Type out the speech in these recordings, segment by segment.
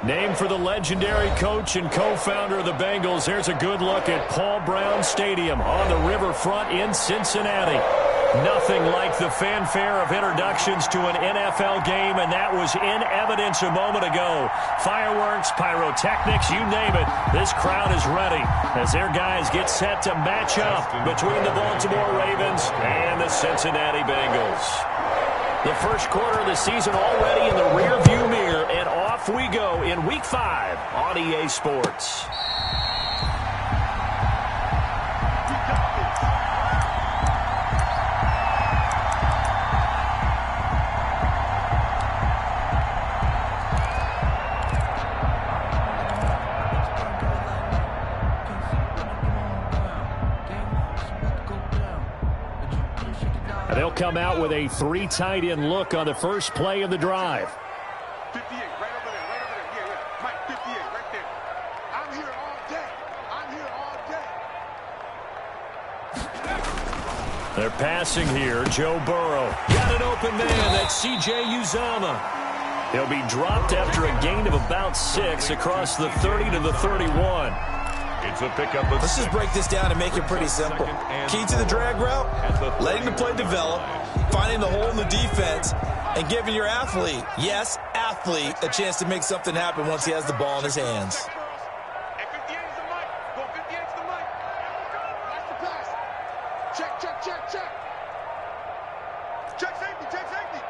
Named for the legendary coach and co-founder of the Bengals, there's a good look at Paul Brown Stadium on the riverfront in Cincinnati. Nothing like the fanfare of introductions to an NFL game, and that was in evidence a moment ago. Fireworks, pyrotechnics, you name it. This crowd is ready as their guys get set to match up between the Baltimore Ravens and the Cincinnati Bengals. The first quarter of the season already in the rearview mirror, and off we go in Week 5 on EA Sports. They'll come out with a 3 tight end look on the first play of the drive. 58, right over there, right over there. Yeah. Mike, 58, right there. I'm here all day. I'm here all day. They're passing here. Joe Burrow. Got an open man. That's C.J. Uzomah. He'll be dropped after a gain of about 6 across the 30 to the 31. It's a pickup of Let's just break this down and make it pretty simple. Key to the drag route, letting the play develop, finding the hole in the defense, and giving your athlete, yes, athlete, a chance to make something happen once he has the ball in his hands. And 58 is the mic. Go 58 is the mic. Watch the pass. Check, check, check, check. Check safety, check safety.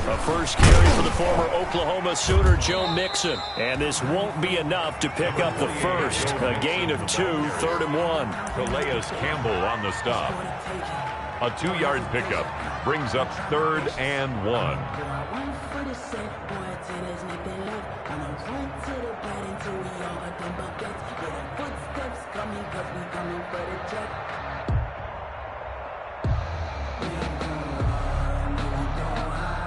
A first carry for the former Oklahoma Sooner, Joe Mixon. And this won't be enough to pick up the first. A gain of 2, 3rd and 1. Calais Campbell on the stop. A 2-yard pickup brings up 3rd and 1.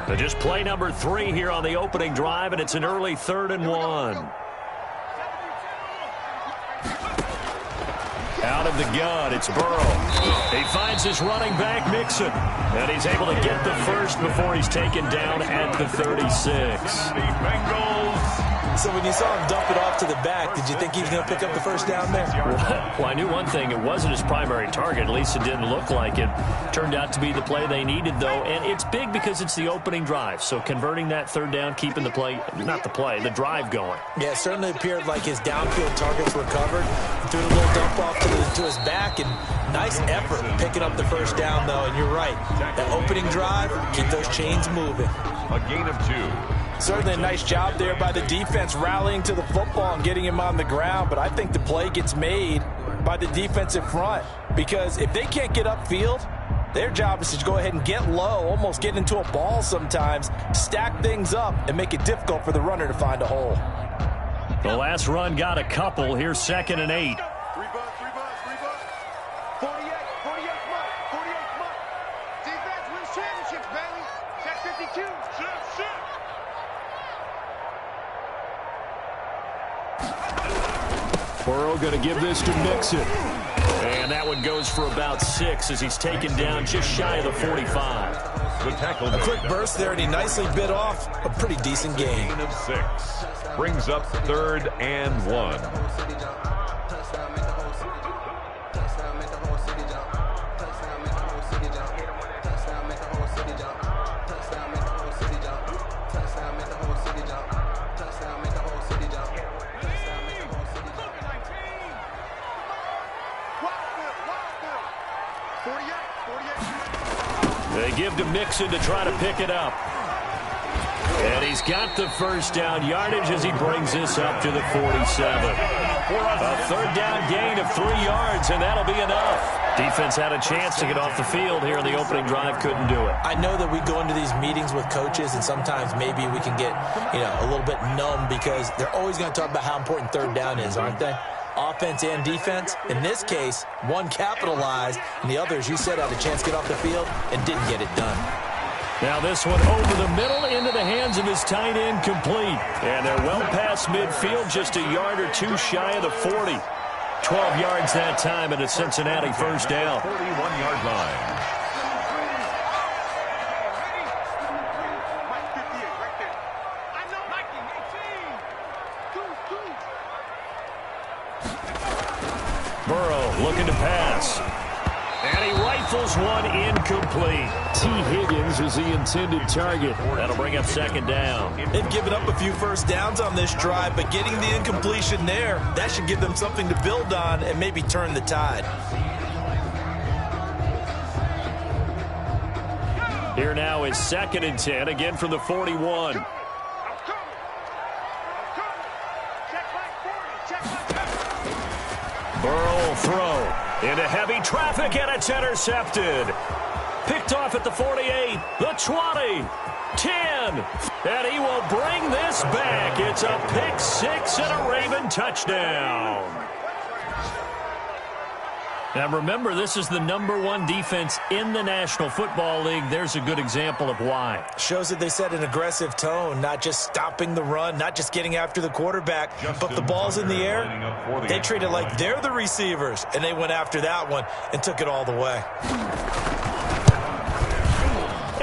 So just play number 3 here on the opening drive, and it's an early 3rd and 1. Out of the gun, it's Burrow. He finds his running back, Mixon. And he's able to get the first before he's taken down at the 36. So when you saw him dump it off to the back, did you think he was going to pick up the first down there? Well, I knew one thing. It wasn't his primary target. At least it didn't look like it. Turned out to be the play they needed, though. And it's big because it's the opening drive. So converting that 3rd down, keeping the play, not the play, the drive going. Yeah, it certainly appeared like his downfield targets were covered. Threw a little dump off to his back, and nice effort picking up the first down, though. And you're right. That opening drive, keep those chains moving. A gain of 2. Certainly a nice job there by the defense rallying to the football and getting him on the ground, but I think the play gets made by the defensive front because if they can't get upfield, their job is to go ahead and get low, almost get into a ball sometimes, stack things up, and make it difficult for the runner to find a hole. The last run got a couple. Here's 2nd and 8. 3 bucks, 3 bucks, 3 bucks. 48 month, 48 month. Defense wins championships, baby. Check 52. Shit, shit. Burrow going to give this to Mixon. And that one goes for about 6 as he's taken down just shy of the 45. The tackle. A quick burst there, and he nicely bit off a pretty decent gain. Gain of 6. Brings up 3rd and 1. They give to Mixon to try to pick it up. And he's got the first down yardage as he brings this up to the 47. A 3rd down gain of 3 yards, and that'll be enough. Defense had a chance to get off the field here in the opening drive, couldn't do it. I know that we go into these meetings with coaches, and sometimes maybe we can get, a little bit numb because they're always going to talk about how important 3rd down is, aren't they? Offense and defense. In this case, one capitalized, and the other, as you said, had a chance to get off the field and didn't get it done. Now this one over the middle into the hands of his tight end, complete. And they're well past midfield, just a yard or 2 shy of the 40. 12 yards that time, and a Cincinnati first down. 41-yard line. Burrow looking to pass. And he rifles one incomplete. T. Higgins is the intended target. That'll bring up second down. They've given up a few first downs on this drive, but getting the incompletion there, that should give them something to build on and maybe turn the tide. Here now is 2nd and 10, again from the 41. Burrow will throw into heavy traffic, and it's intercepted. Picked off at the 48, the 20, 10, and he will bring this back. It's a pick six and a Raven touchdown. Now remember, this is the #1 defense in the National Football League. There's a good example of why. Shows that they set an aggressive tone, not just stopping the run, not just getting after the quarterback, but the ball's in the air. They treat it like they're the receivers, and they went after that one and took it all the way.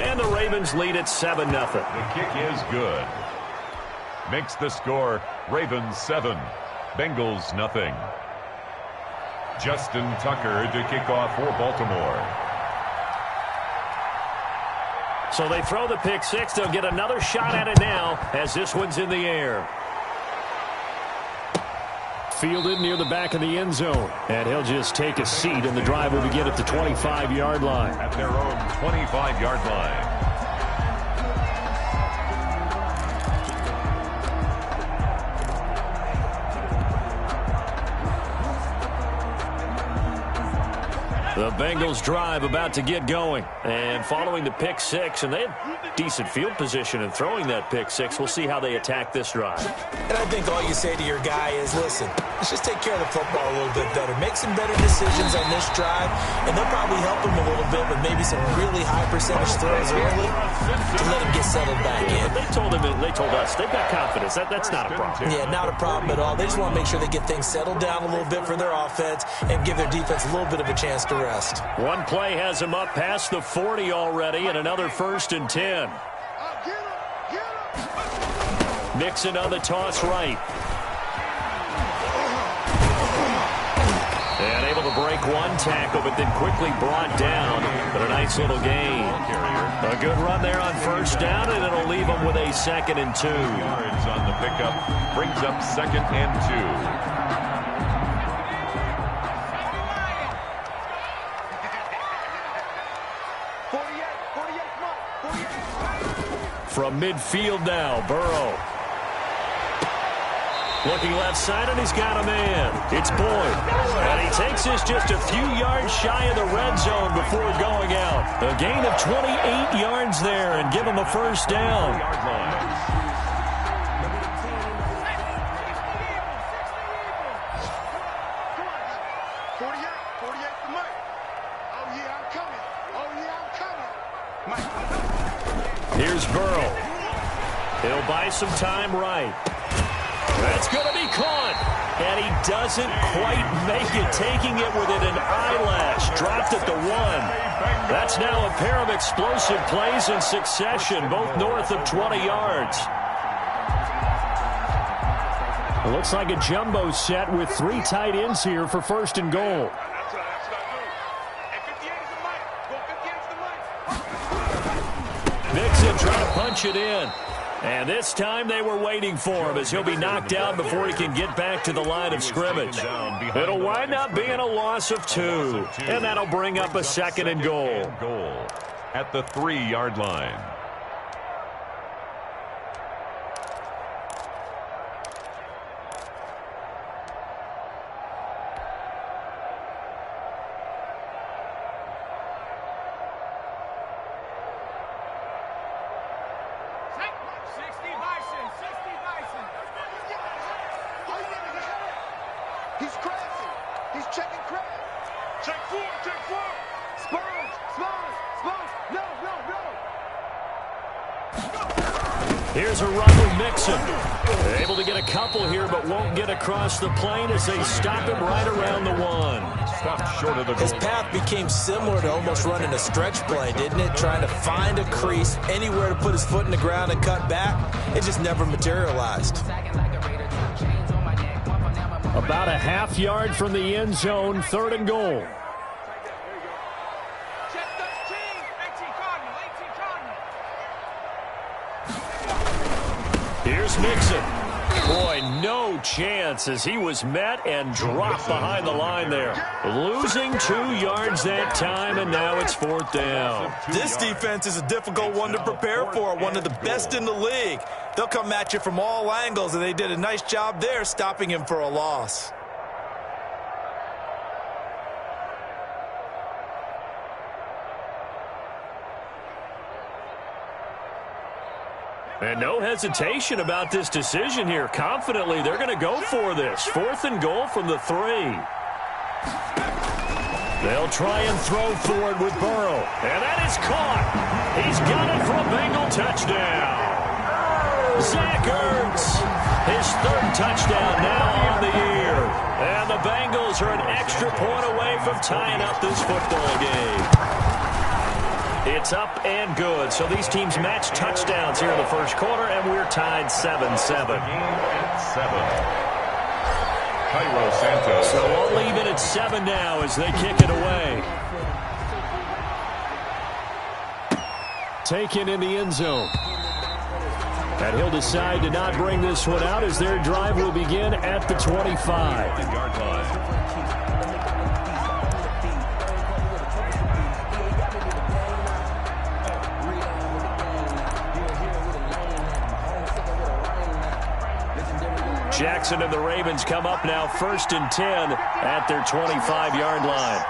And the Ravens lead at 7-0. The kick is good. Makes the score Ravens 7, Bengals nothing. Justin Tucker to kick off for Baltimore. So they throw the pick six. They'll get another shot at it now as this one's in the air. Fielded near the back of the end zone. And he'll just take a seat, and the drive will begin at the 25-yard line. At their own 25-yard line. The Bengals drive about to get going. And following the pick six, and they had decent field position in throwing that pick six. We'll see how they attack this drive. And I think all you say to your guy is, listen, let's just take care of the football a little bit better. Make some better decisions on this drive, and they'll probably help him a little bit with maybe some really high percentage throws early to let him get settled back in. They told us they've got confidence. That's not a problem. Yeah, not a problem at all. They just want to make sure they get things settled down a little bit for their offense and give their defense a little bit of a chance to rest. One play has him up past the 40 already, and another 1st and 10. Mixon on the toss right. And able to break one tackle, but then quickly brought down. But a nice little gain. A good run there on 1st down, and it'll leave them with a 2nd and 2. Yards on the pickup brings up 2nd and 2. From midfield now, Burrow. Looking left side, and he's got a man. It's Boyd. And he takes this just a few yards shy of the red zone before going out. A gain of 28 yards there and give him a 1st down. Here's Burrow. He'll buy some time right. That's going to be caught. And he doesn't quite make it, taking it within an eyelash. Dropped at the 1. That's now a pair of explosive plays in succession, both north of 20 yards. It looks like a jumbo set with 3 tight ends here for 1st and goal. Mixon trying to punch it in. And this time they were waiting for him as he'll be knocked down before he can get back to the line of scrimmage. It'll wind up being a loss of 2. And that'll bring up a 2nd and goal. At the 3-yard line. He's crazy. He's checking crap. Check 4, check 4. Spurs. No. Here's a run with Mixon. They're able to get a couple here, but won't get across the plane as they stop him right around the 1. Stopped short of the goal. His path became similar to almost running a stretch play, didn't it? Trying to find a crease, anywhere to put his foot in the ground and cut back. It just never materialized. About a half yard from the end zone, 3rd and goal. Here's Mixon. Boy, no chance as he was met and dropped behind the line there. Losing 2 yards that time, and now it's 4th down. This defense is a difficult one to prepare for, one of the best in the league. They'll come at you from all angles, and they did a nice job there stopping him for a loss. And no hesitation about this decision here. Confidently, they're going to go for this. 4th and goal from the 3. They'll try and throw for it with Burrow. And that is caught. He's got it for a Bengal touchdown. Zach Ertz, his 3rd touchdown now on the year. And the Bengals are an extra point away from tying up this football game. It's up and good. So these teams match touchdowns here in the first quarter, and we're tied 7-7. Cairo Santos. So we'll leave it at 7 now as they kick it away. Taken in the end zone. And he'll decide to not bring this one out as their drive will begin at the 25. Jackson and the Ravens come up now 1st and 10 at their 25-yard line.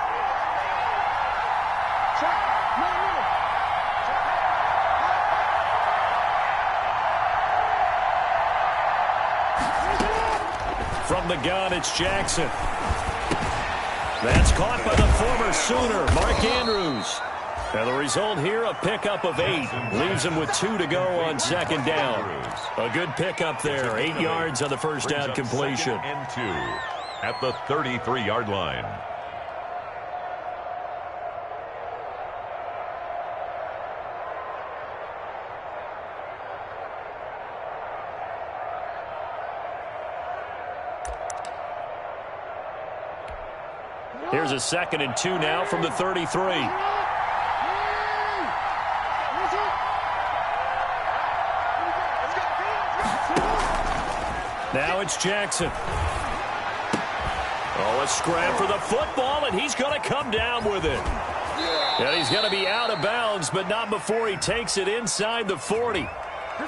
From the gun, it's Jackson. That's caught by the former Sooner, Mark Andrews. And the result here, a pickup of 8. Leaves him with 2 to go on 2nd down. A good pickup there. 8 yards on the first down completion. And 2 at the 33-yard line. Here's a 2nd and 2 now from the 33. Now it's Jackson. Oh, a scrap for the football, and he's going to come down with it. And he's going to be out of bounds, but not before he takes it inside the 40.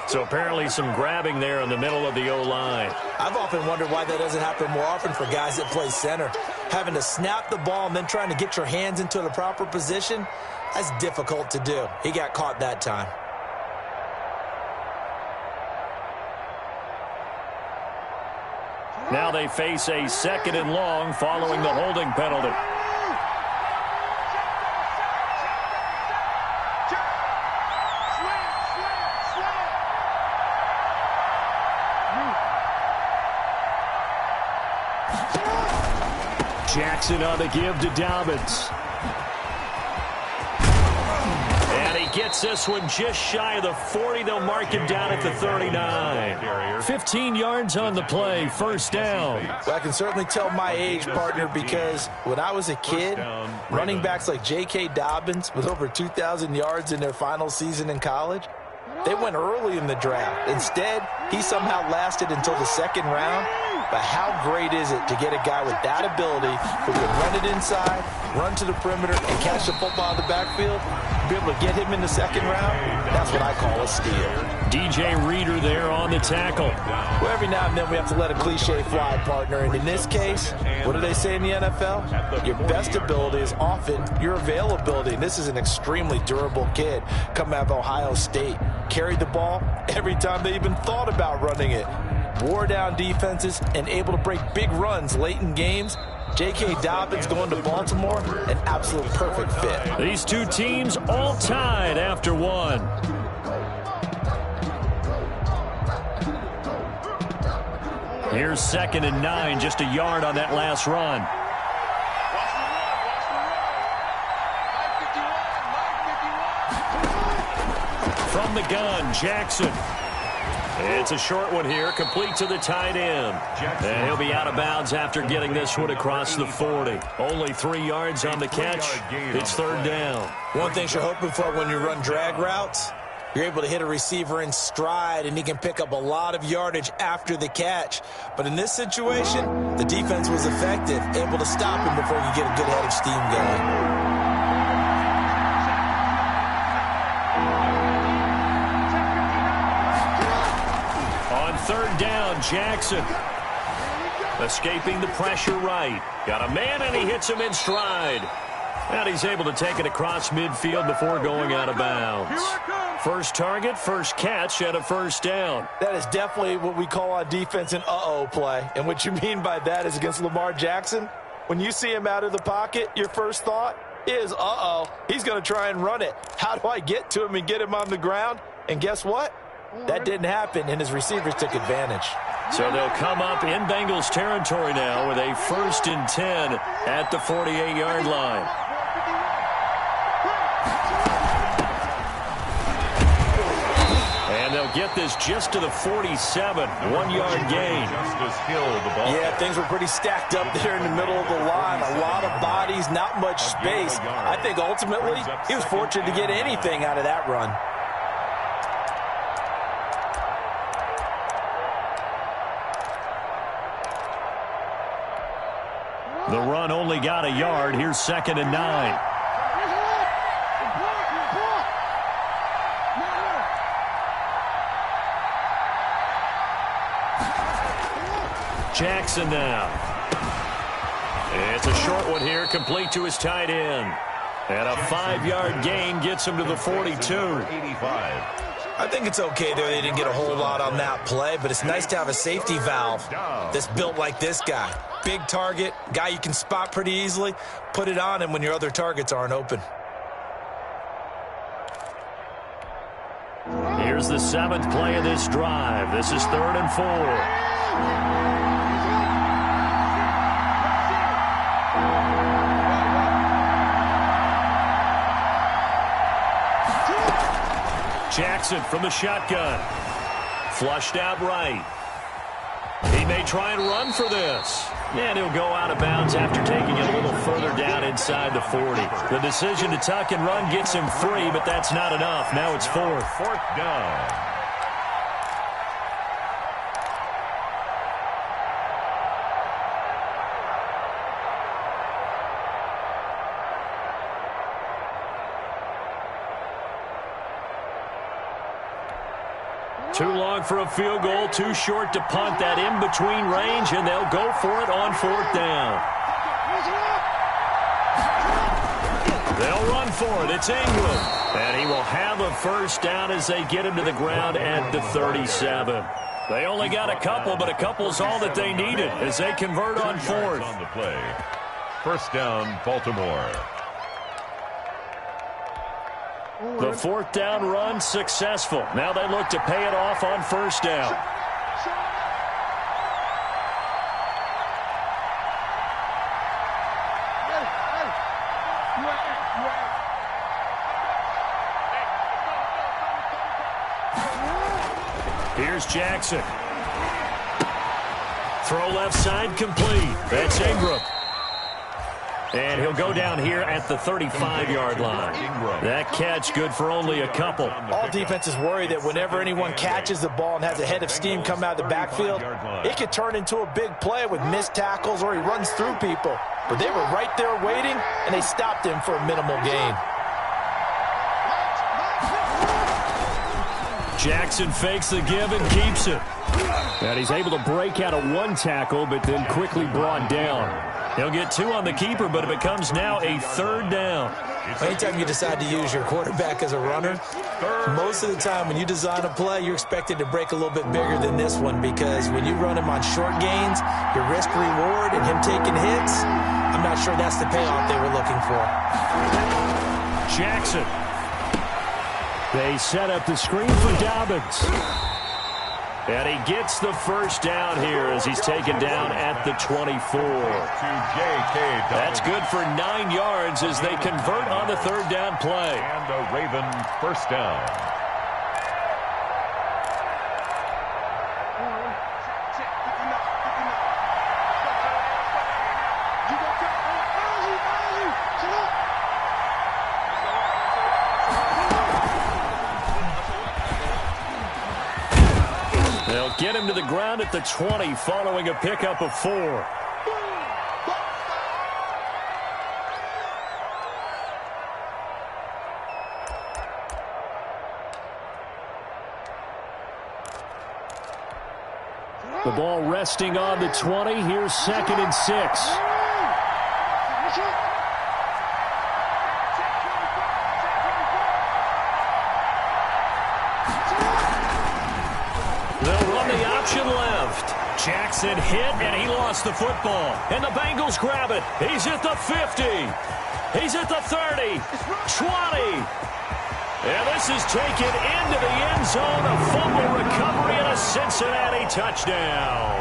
So apparently some grabbing there in the middle of the O-line. I've often wondered why that doesn't happen more often for guys that play center. Having to snap the ball and then trying to get your hands into the proper position, that's difficult to do. He got caught that time. Now they face a 2nd and long following the holding penalty. Jackson on the give to Dobbins. And he gets this one just shy of the 40. They'll mark him down at the 39. 15 yards on the play, 1st down. Well, I can certainly tell my age, partner, because when I was a kid, running backs like J.K. Dobbins with over 2,000 yards in their final season in college, they went early in the draft. Instead, he somehow lasted until the 2nd round. But how great is it to get a guy with that ability who can run it inside, run to the perimeter, and catch the football in the backfield? Be able to get him in the 2nd round? That's what I call a steal. DJ Reader there on the tackle. Well, every now and then we have to let a cliche fly, partner. And in this case, what do they say in the NFL? Your best ability is often your availability. And this is an extremely durable kid coming out of Ohio State. Carried the ball every time they even thought about running it. Wore down defenses and able to break big runs late in games. J.K. Dobbins going to Baltimore, an absolute perfect fit. These two teams all tied after one. Here's 2nd and 9, just a yard on that last run. From the gun, Jackson. It's a short one here, complete to the tight end. And he'll be out of bounds after getting this one across the 40. Only 3 yards on the catch. It's third down. One thing you're hoping for when you run drag routes, you're able to hit a receiver in stride, and he can pick up a lot of yardage after the catch. But in this situation, the defense was effective, able to stop him before he could get a good head of steam going. Third down, Jackson. Escaping the pressure right. Got a man, and he hits him in stride. And he's able to take it across midfield before going out of bounds. First target, first catch, and a first down. That is definitely what we call on defense an uh-oh play. And what you mean by that is against Lamar Jackson, when you see him out of the pocket, your first thought is, uh-oh, he's going to try and run it. How do I get to him and get him on the ground? And guess what? That didn't happen, and his receivers took advantage. So they'll come up in Bengals territory now with a 1st and 10 at the 48-yard line. And they'll get this just to the 47, 1-yard gain. Yeah, things were pretty stacked up there in the middle of the line. A lot of bodies, not much space. I think ultimately he was fortunate to get anything out of that run. The run only got a yard. Here's 2nd and 9. Jackson now. It's a short one here, complete to his tight end. And a 5-yard gain gets him to the 42. I think it's okay there. They didn't get a whole lot on that play, but it's nice to have a safety valve that's built like this guy. Big target, guy you can spot pretty easily. Put it on him when your other targets aren't open. Here's the 7th play of this drive. This is 3rd and 4. Jackson from the shotgun. Flushed out right. He may try and run for this. And he'll go out of bounds after taking it a little further down inside the 40. The decision to tuck and run gets him 3, but that's not enough. Now it's 4th. 4th down. Too long for a field goal, too short to punt. That in-between range, and they'll go for it on 4th down. They'll run for it. It's Ingram. And he will have a first down as they get him to the ground at the 37. They only got a couple, but a couple's all that they needed as they convert on 4th. On the play. First down, Baltimore. The 4th down run successful. Now they look to pay it off on 1st down. Here's Jackson. Throw left side complete. That's Ingram. And he'll go down here at the 35-yard line. That catch good for only a couple. All defenses worry that whenever anyone catches the ball and has a head of steam come out of the backfield, it could turn into a big play with missed tackles or he runs through people. But they were right there waiting, and they stopped him for a minimal gain. Jackson fakes the give and keeps it. And he's able to break out of 1 tackle, but then quickly brought down. He'll get 2 on the keeper, but it becomes now a 3rd down. Anytime you decide to use your quarterback as a runner, most of the time when you design a play, you're expected to break a little bit bigger than this one, because when you run him on short gains, your risk reward and him taking hits, I'm not sure that's the payoff they were looking for. Jackson. They set up the screen for Dobbins. And he gets the first down here as he's taken down at the 24. That's good for 9 yards as they convert on the 3rd down play. And a Raven first down. They'll get him to the ground at the 20 following a pickup of 4. The ball resting on the 20. Here's 2nd and 6. They'll run the option left. Jackson hit, and he lost the football. And the Bengals grab it. He's at the 50. He's at the 30. 20. And this is taken into the end zone. A fumble recovery and a Cincinnati touchdown.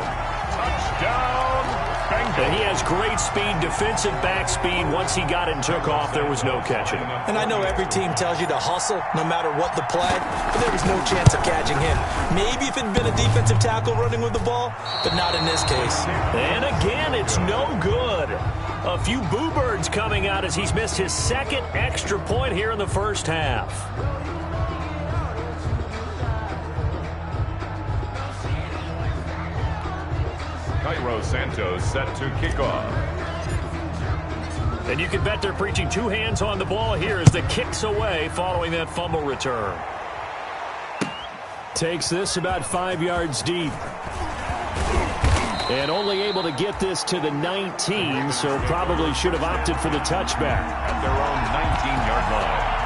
Touchdown, Bengals. And he has great speed, defensive back speed. Once he got it and took off, there was no catching him. And I know every team tells you to hustle no matter what the play, but there was no chance of catching him. Maybe if it had been a defensive tackle running with the ball, but not in this case. And again, it's no good. A few boo birds coming out as he's missed his 2nd extra point here in the first half. Cairo Santos set to kick off. And you can bet they're preaching 2 hands on the ball here as the kick's away following that fumble return. Takes this about 5 yards deep. And only able to get this to the 19, so probably should have opted for the touchback. At their own 19-yard line.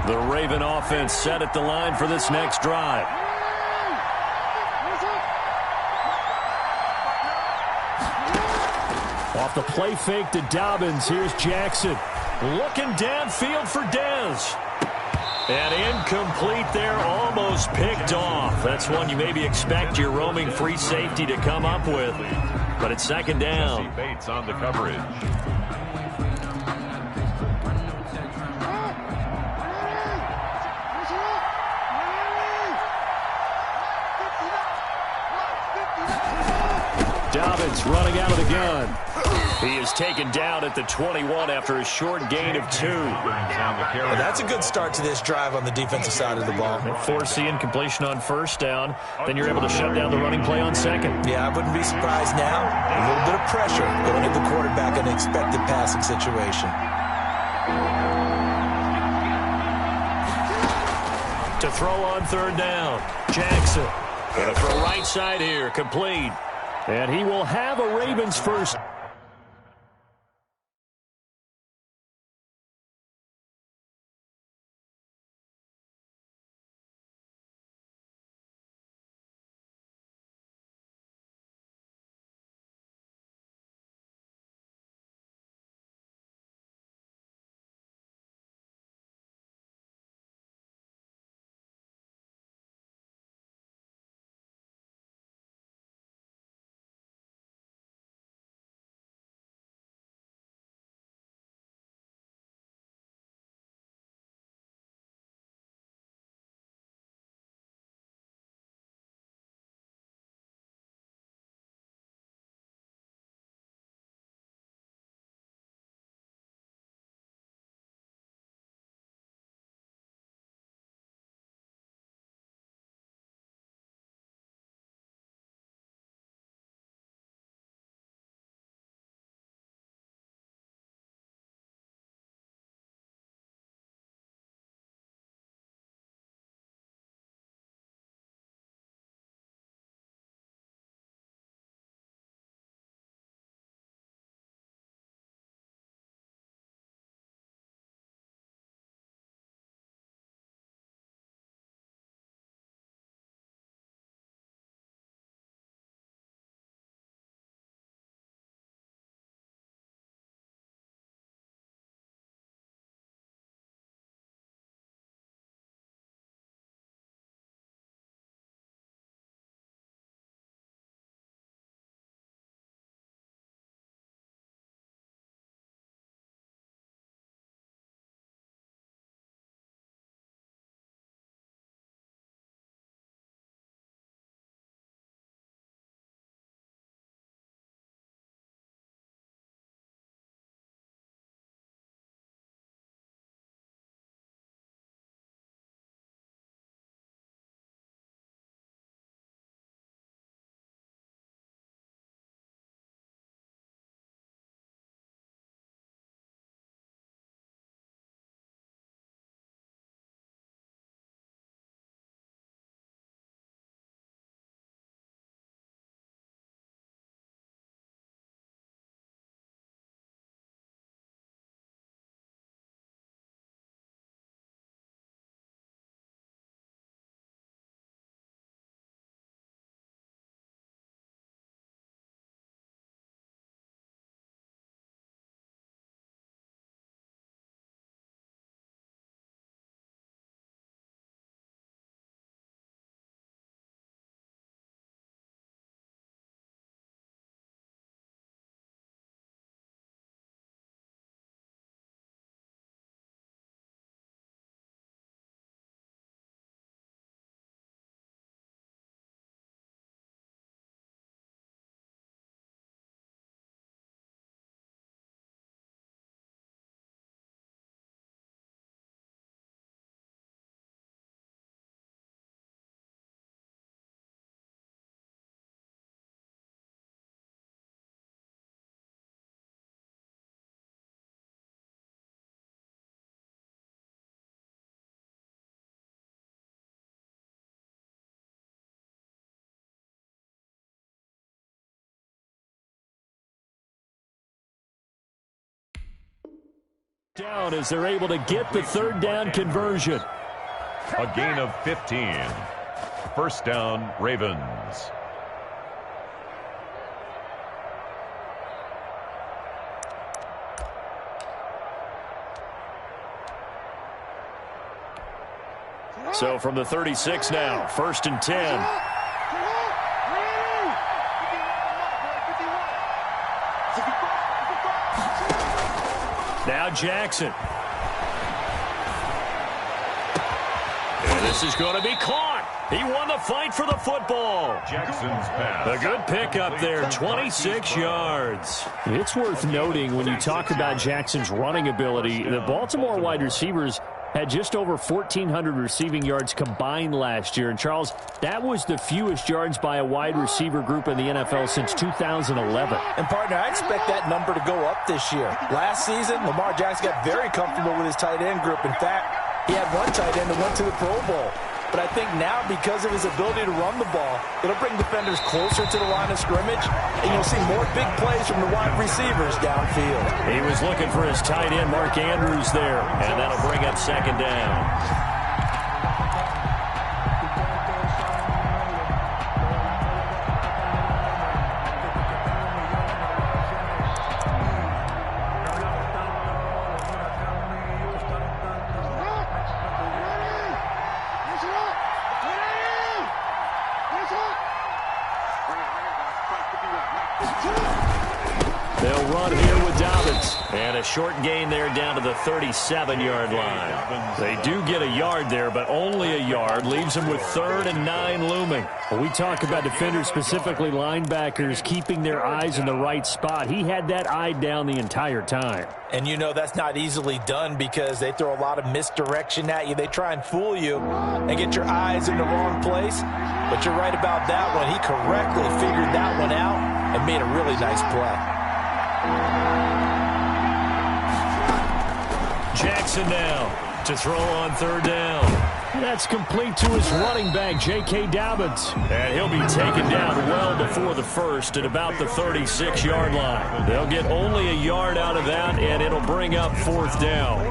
The Raven offense set at the line for this next drive. Off the play fake to Dobbins, here's Jackson. Looking downfield for Dez. And incomplete there, almost picked off. That's one you maybe expect your roaming free safety to come up with. But it's 2nd down. Bates on the coverage. Dobbins running out of the gun. He is taken down at the 21 after a short gain of 2. Well, that's a good start to this drive on the defensive side of the ball. Force the incompletion on 1st down. Then you're able to shut down the running play on 2nd. Yeah, I wouldn't be surprised now. A little bit of pressure going to the quarterback in an expected passing situation. To throw on 3rd down. Jackson. Going to throw right side here. Complete. And he will have a Ravens first. Down as they're able to get the third down conversion. A gain of 15. First down, Ravens. So from the 36 now, 1st and 10. Now Jackson. And this is going to be caught. He won the fight for the football. Jackson's pass. A good pickup there, 26 yards. It's worth noting when you talk about Jackson's running ability, the Baltimore wide receivers had just over 1,400 receiving yards combined last year. And, Charles, that was the fewest yards by a wide receiver group in the NFL since 2011. And, partner, I expect that number to go up this year. Last season, Lamar Jackson got very comfortable with his tight end group. In fact, he had one tight end that went to the Pro Bowl. But I think now, because of his ability to run the ball, it'll bring defenders closer to the line of scrimmage, and you'll see more big plays from the wide receivers downfield. He was looking for his tight end, Mark Andrews, there, and that'll bring up second down. They'll run here with Dobbins. And a short gain there down to the 37-yard line. They do get a yard there, but only a yard. Leaves them with 3rd and 9 looming. When we talk about defenders, specifically linebackers, keeping their eyes in the right spot. He had that eye down the entire time. And you know that's not easily done because they throw a lot of misdirection at you. They try and fool you and get your eyes in the wrong place. But you're right about that one. He correctly figured that one out and made a really nice play. Jackson now to throw on 3rd down. That's complete to his running back, J.K. Dobbins. And he'll be taken down well before the first at about the 36-yard line. They'll get only a yard out of that, and it'll bring up 4th down.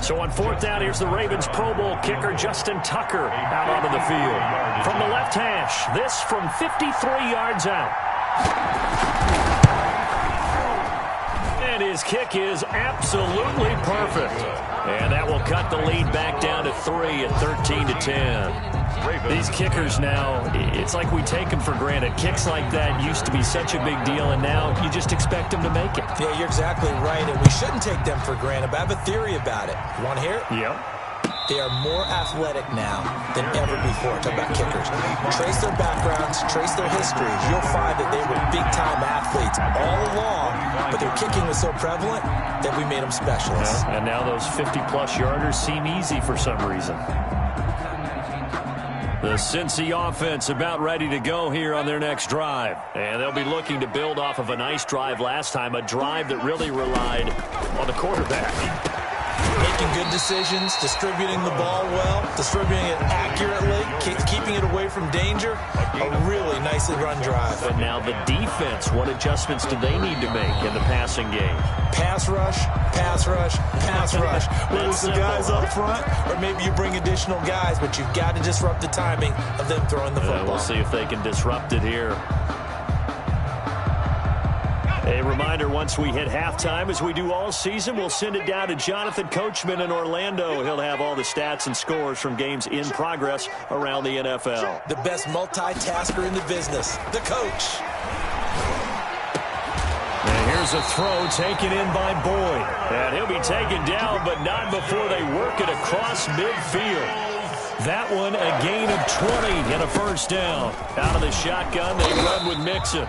So on 4th down, here's the Ravens Pro Bowl kicker, Justin Tucker, out onto the field. From the left hash, this from 53 yards out. And his kick is absolutely perfect. And that will cut the lead back down to 3 at 13-10. These kickers now, it's like we take them for granted. Kicks like that used to be such a big deal, and now you just expect them to make it. Yeah, you're exactly right, and we shouldn't take them for granted, but I have a theory about it. You want to hear it? Yep. They are more athletic now than ever before. Talk about kickers. Trace their backgrounds, trace their histories. You'll find that they were big-time athletes all along, but their kicking was so prevalent that we made them specialists. Yeah, and now those 50-plus yarders seem easy for some reason. The Cincy offense about ready to go here on their next drive. And they'll be looking to build off of a nice drive last time, a drive that really relied on the quarterback. Making good decisions, distributing the ball well, distributing it accurately, keeping it away from danger. A really nicely run drive. But now the defense, what adjustments do they need to make in the passing game? Pass rush, pass rush, pass rush. Whether it's the guys up front or maybe you bring additional guys, but you've got to disrupt the timing of them throwing the football. We'll see if they can disrupt it here. A reminder, once we hit halftime, as we do all season, we'll send it down to Jonathan Coachman in Orlando. He'll have all the stats and scores from games in progress around the NFL. The best multitasker in the business, the coach. And here's a throw taken in by Boyd. And he'll be taken down, but not before they work it across midfield. That one, a gain of 20 and a first down. Out of the shotgun, they run with Mixon.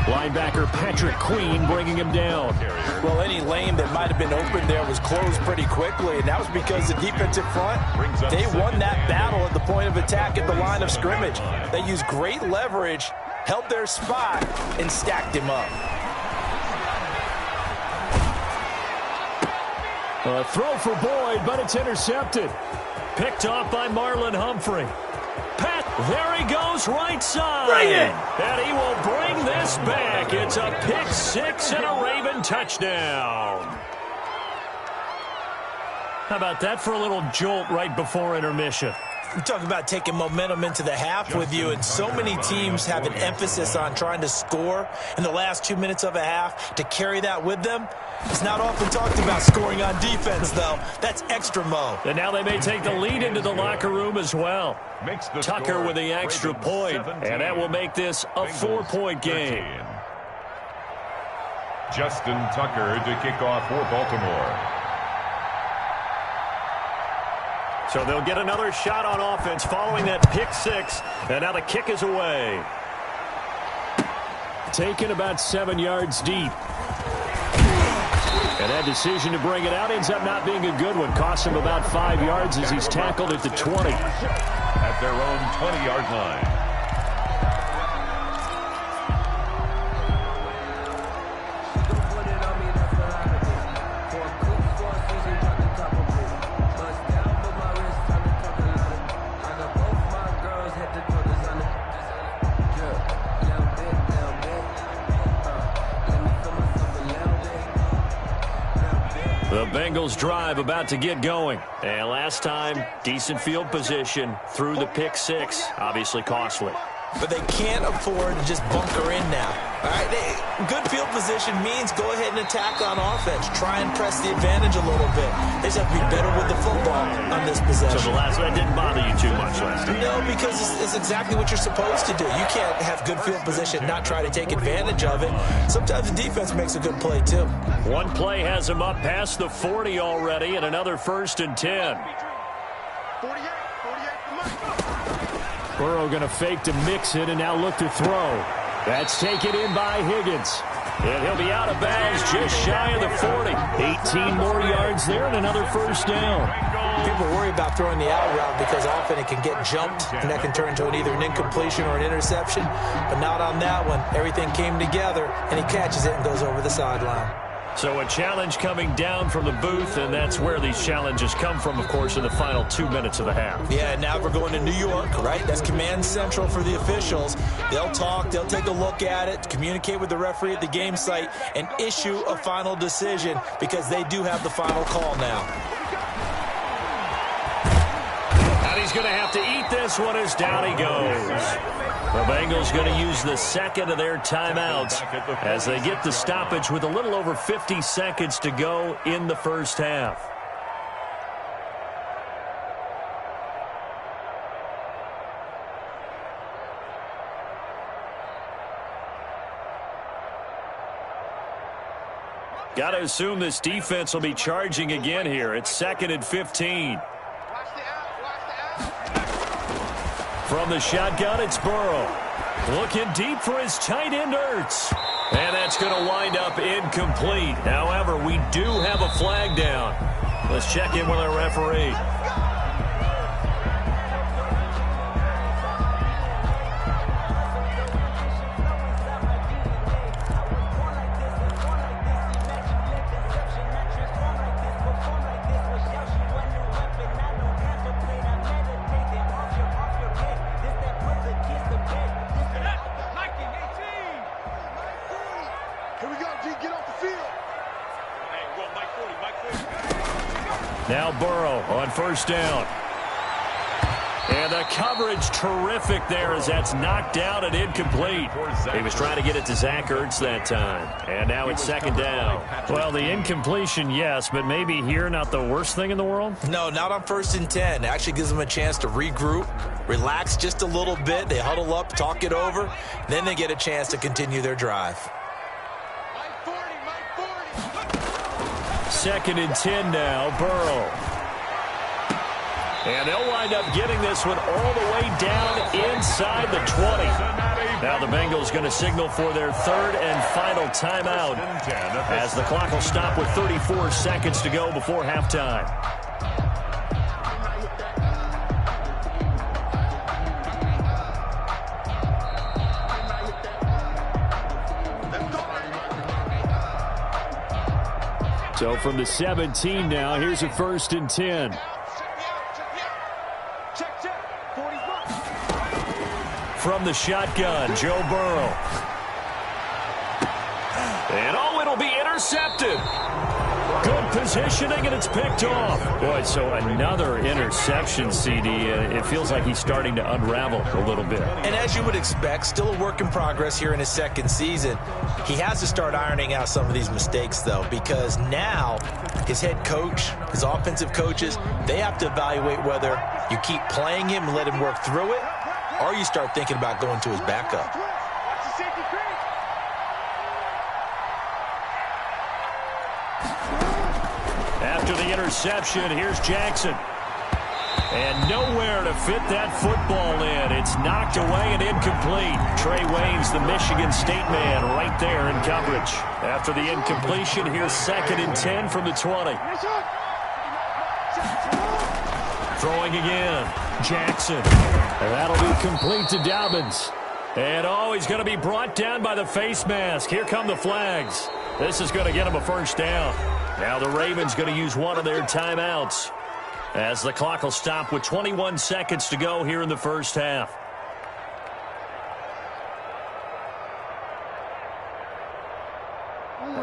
Linebacker Patrick Queen bringing him down. Well, any lane that might have been open there was closed pretty quickly, and that was because the defensive front, they won that battle at the point of attack at the line of scrimmage. They used great leverage, held their spot, and stacked him up. A throw for Boyd, but it's intercepted. Picked off by Marlon Humphrey. Pat, there he goes, right side. Bring it! And he will bring this back. It's a pick six and a Raven touchdown. How about that for a little jolt right before intermission? We talk about taking momentum into the half with you, and so many teams have an emphasis on trying to score in the last 2 minutes of a half to carry that with them. It's not often talked about scoring on defense, though. That's extra mo. And now they may take the lead into the locker room as well. Tucker score, with the extra point, 17. and that will make this a 4-point game. 13. Justin Tucker to kick off for Baltimore. So they'll get another shot on offense following that pick six, and now the kick is away. Taken about 7 yards deep. And that decision to bring it out ends up not being a good one. Costs him about 5 yards as he's tackled at the 20. At their own 20-yard line. The Bengals drive about to get going. And last time, decent field position through the pick six. Obviously costly. But they can't afford to just bunker in now. All right, good field position means go ahead and attack on offense. Try and press the advantage a little bit. They just have to be better with the football on this possession. So the last one didn't bother you too much last time? No, because it's exactly what you're supposed to do. You can't have good field position, not try to take advantage of it. Sometimes the defense makes a good play, too. One play has him up past the 40 already, and another 1st and 10. 48 Burrow going to fake to mix it and now look to throw. That's taken in by Higgins. And he'll be out of bounds just shy of the 40. 18 more yards there and another 1st down. People worry about throwing the out route because often it can get jumped and that can turn into either an incompletion or an interception. But not on that one. Everything came together and he catches it and goes over the sideline. So a challenge coming down from the booth, and that's where these challenges come from, of course, in the final 2 minutes of the half. Yeah, now we're going to New York, right? That's command central for the officials. They'll talk, they'll take a look at it, communicate with the referee at the game site, and issue a final decision because they do have the final call now. And he's going to have to eat this one as down he goes. The Bengals going to use the second of their timeouts as they get the stoppage with a little over 50 seconds to go in the first half. Got to assume this defense will be charging again here. It's 2nd and 15. From the shotgun, it's Burrow. Looking deep for his tight end, Ertz. And that's going to wind up incomplete. However, we do have a flag down. Let's check in with our referee. Now Burrow on 1st down. And the coverage terrific there as that's knocked down and incomplete. He was trying to get it to Zach Ertz that time. And now it's 2nd down. Well, the incompletion, yes, but maybe here not the worst thing in the world? No, not on 1st and 10. It actually gives them a chance to regroup, relax just a little bit. They huddle up, talk it over. Then they get a chance to continue their drive. 2nd and 10 now, Burrow. And they'll wind up getting this one all the way down inside the 20. Now the Bengals going to signal for their 3rd and final timeout as the clock will stop with 34 seconds to go before halftime. So from the 17 now, here's a 1st and 10. From the shotgun, Joe Burrow. And it'll be intercepted. Good positioning, and it's picked off. Boy, so another interception, CD. It feels like he's starting to unravel a little bit. And as you would expect, still a work in progress here in his second season. He has to start ironing out some of these mistakes, though, because now his head coach, his offensive coaches, they have to evaluate whether you keep playing him and let him work through it, or you start thinking about going to his backup. After the interception, here's Jackson. And nowhere to fit that football in. It's knocked away and incomplete. Trey Waynes, the Michigan State man, right there in coverage. After the incompletion, here's 2nd and 10 from the 20. Throwing again. Jackson. And that'll be complete to Dobbins. And he's going to be brought down by the face mask. Here come the flags. This is going to get him a 1st down. Now the Ravens going to use one of their timeouts as the clock will stop with 21 seconds to go here in the first half.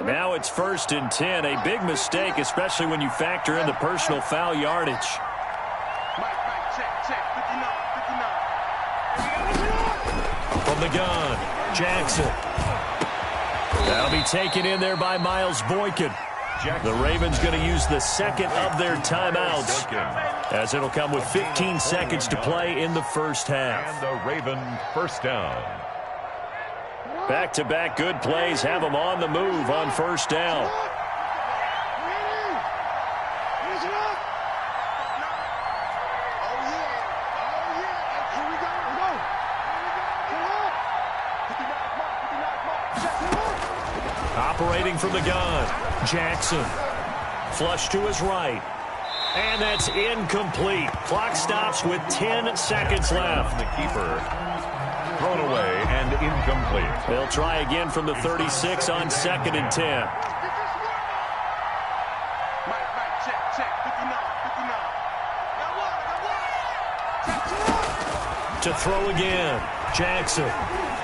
Now it's 1st and 10. A big mistake, especially when you factor in the personal foul yardage. From the gun, Jackson. That'll be taken in there by Miles Boykin. The Ravens going to use the 2nd of their timeouts as it'll come with 15 seconds to play in the first half. And the Raven 1st down. Back-to-back good plays have them on the move on 1st down. Operating from the gun, Jackson. Flush to his right. And that's incomplete. Clock stops with 10 seconds left. The keeper thrown away and incomplete. They'll try again from the 36 on 2nd and 10. To throw again, Jackson.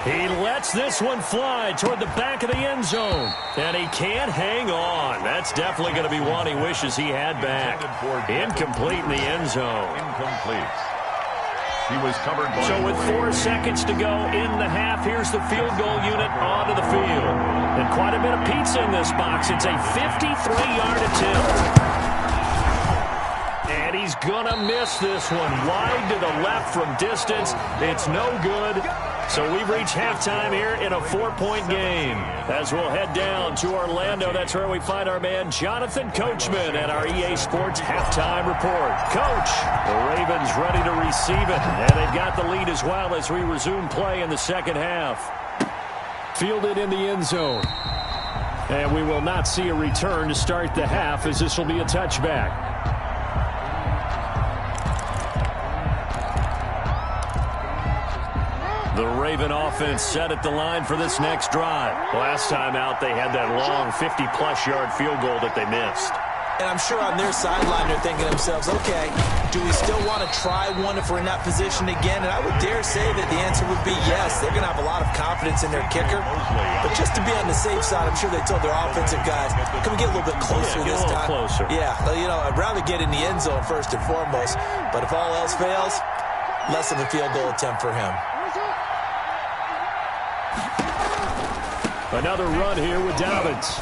He lets this one fly toward the back of the end zone. And he can't hang on. That's definitely going to be one he wishes he had back. Incomplete in the end zone. Incomplete. He was covered by... So with 4 seconds to go in the half, here's the field goal unit onto the field. And quite a bit of pizza in this box. It's a 53-yard attempt. And he's going to miss this one. Wide to the left from distance. It's no good. So we've reached halftime here in a 4-point game. As we'll head down to Orlando, that's where we find our man Jonathan Coachman at our EA Sports Halftime Report. Coach, the Ravens ready to receive it, and they've got the lead as well as we resume play in the second half. Fielded in the end zone. And we will not see a return to start the half, as this will be a touchback. The Raven offense set at the line for this next drive. Last time out, they had that long 50-plus yard field goal that they missed. And I'm sure on their sideline they're thinking to themselves, okay, do we still want to try one if we're in that position again? And I would dare say that the answer would be yes. They're going to have a lot of confidence in their kicker. But just to be on the safe side, I'm sure they told their offensive guys, can we get a little bit closer this time? Closer. Yeah, you know, I'd rather get in the end zone first and foremost. But if all else fails, less of a field goal attempt for him. Another run here with Dobbins.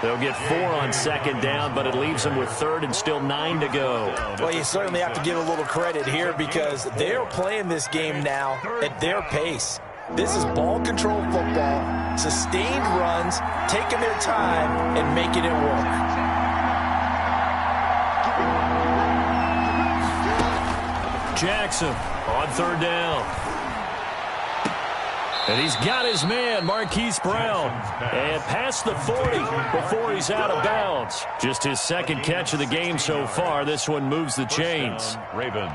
They'll get 4 on 2nd down, but it leaves them with 3rd and still 9 to go. Well, you certainly have to give a little credit here because they're playing this game now at their pace. This is ball control football, sustained runs, taking their time and making it work. Jackson on 3rd down. And he's got his man, Marquise Brown. And past the 40 before he's out of bounds. Just his 2nd catch of the game so far. This one moves the chains. Ravens.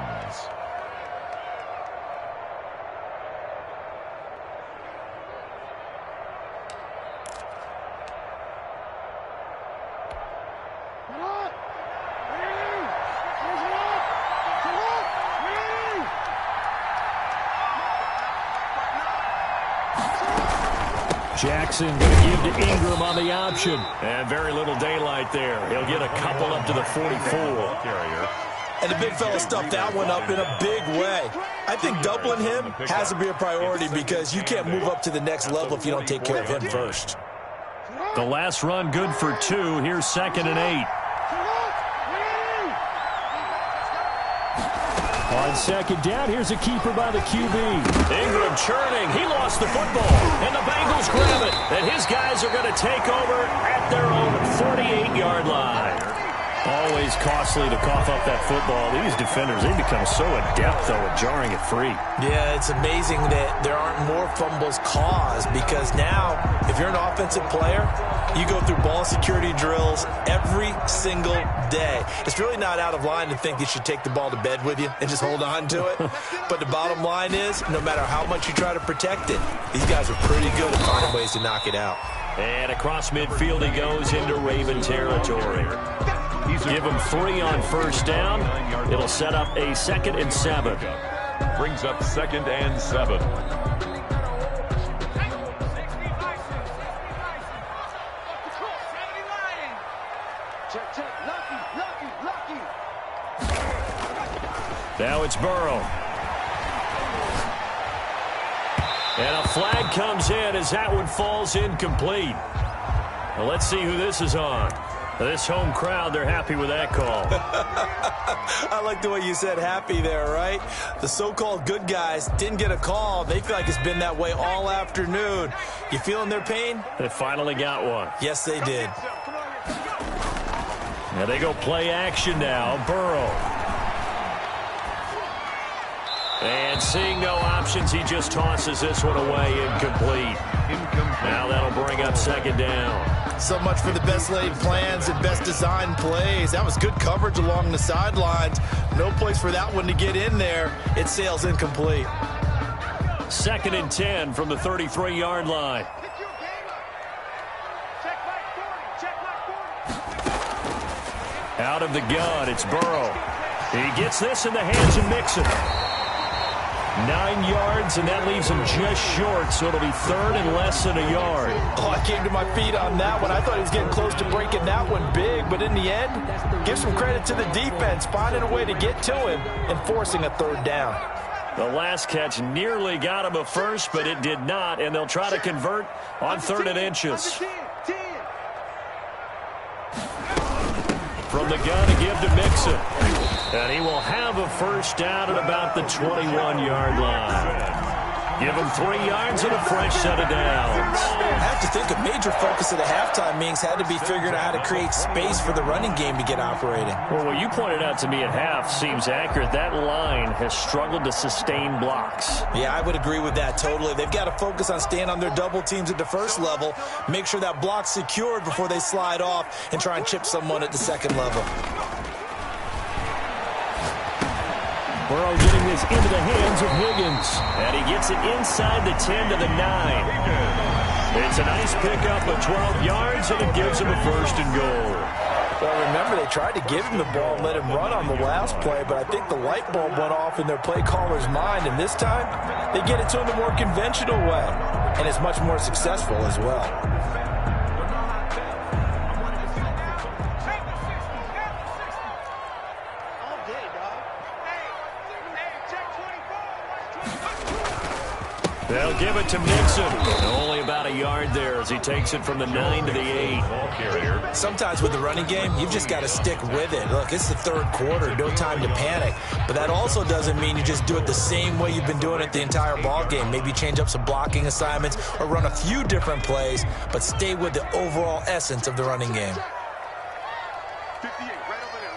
Jackson going to give to Ingram on the option. And very little daylight there. He'll get a couple up to the 44. And the big fella stuffed that one up in a big way. I think doubling him has to be a priority because you can't move up to the next level if you don't take care of him first. The last run good for 2. Here's 2nd and 8. On 2nd down, here's a keeper by the QB. Ingram churning. He lost the football. And the Bengals grab it. And his guys are going to take over at their own 48-yard line. Always costly to cough up that football. These defenders, they become so adept, though, at jarring it free. Yeah, it's amazing that there aren't more fumbles caused because now, if you're an offensive player, you go through ball security drills every single day. It's really not out of line to think you should take the ball to bed with you and just hold on to it. But the bottom line is, no matter how much you try to protect it, these guys are pretty good at finding ways to knock it out. And across midfield he goes into Raven territory. Give him 3 on 1st down. It'll set up a 2nd and 7. Brings up 2nd and 7. Now it's Burrow. And a flag comes in as that one falls incomplete. Well, let's see who this is on. This home crowd, they're happy with that call. I like the way you said happy there, right? The so-called good guys didn't get a call. They feel like it's been that way all afternoon. You feeling their pain? They finally got one. Yes, they did. Now they go play action now. Burrow. And seeing no options, he just tosses this one away incomplete. Now that'll bring up 2nd down. So much for the best laid plans and best designed plays. That was good coverage along the sidelines. No place for that one to get in there. It sails incomplete. 2nd and 10 from the 33-yard line. Out of the gun, it's Burrow. He gets this in the hands of Mixon. 9 yards, and that leaves him just short, so it'll be 3rd and less than a yard. Oh, I came to my feet on that one. I thought he was getting close to breaking that one big, but in the end, give some credit to the defense, finding a way to get to him and forcing a 3rd down. The last catch nearly got him a first, but it did not, and they'll try to convert on 3rd and inches. From the gun to give to Mixon. And he will have a 1st down at about the 21-yard line. Give him 3 yards and a fresh set of downs. I have to think a major focus of the halftime meetings had to be figuring out how to create space for the running game to get operating. Well, what you pointed out to me at half seems accurate. That line has struggled to sustain blocks. Yeah, I would agree with that totally. They've got to focus on staying on their double teams at the first level, make sure that block's secured before they slide off and try and chip someone at the 2nd level. Burrow getting this into the hands of Higgins. And he gets it inside the 10 to the 9. It's a nice pickup of 12 yards, and it gives him a 1st and goal. Well, remember, they tried to give him the ball and let him run on the last play, but I think the light bulb went off in their play caller's mind, and this time they get it to him the more conventional way, and it's much more successful as well. They'll give it to Mixon. Only about a yard there as he takes it from the 9 to the 8. Sometimes with the running game, you've just got to stick with it. Look, it's the 3rd quarter, no time to panic. But that also doesn't mean you just do it the same way you've been doing it the entire ball game. Maybe change up some blocking assignments or run a few different plays, but stay with the overall essence of the running game. 58, right over there,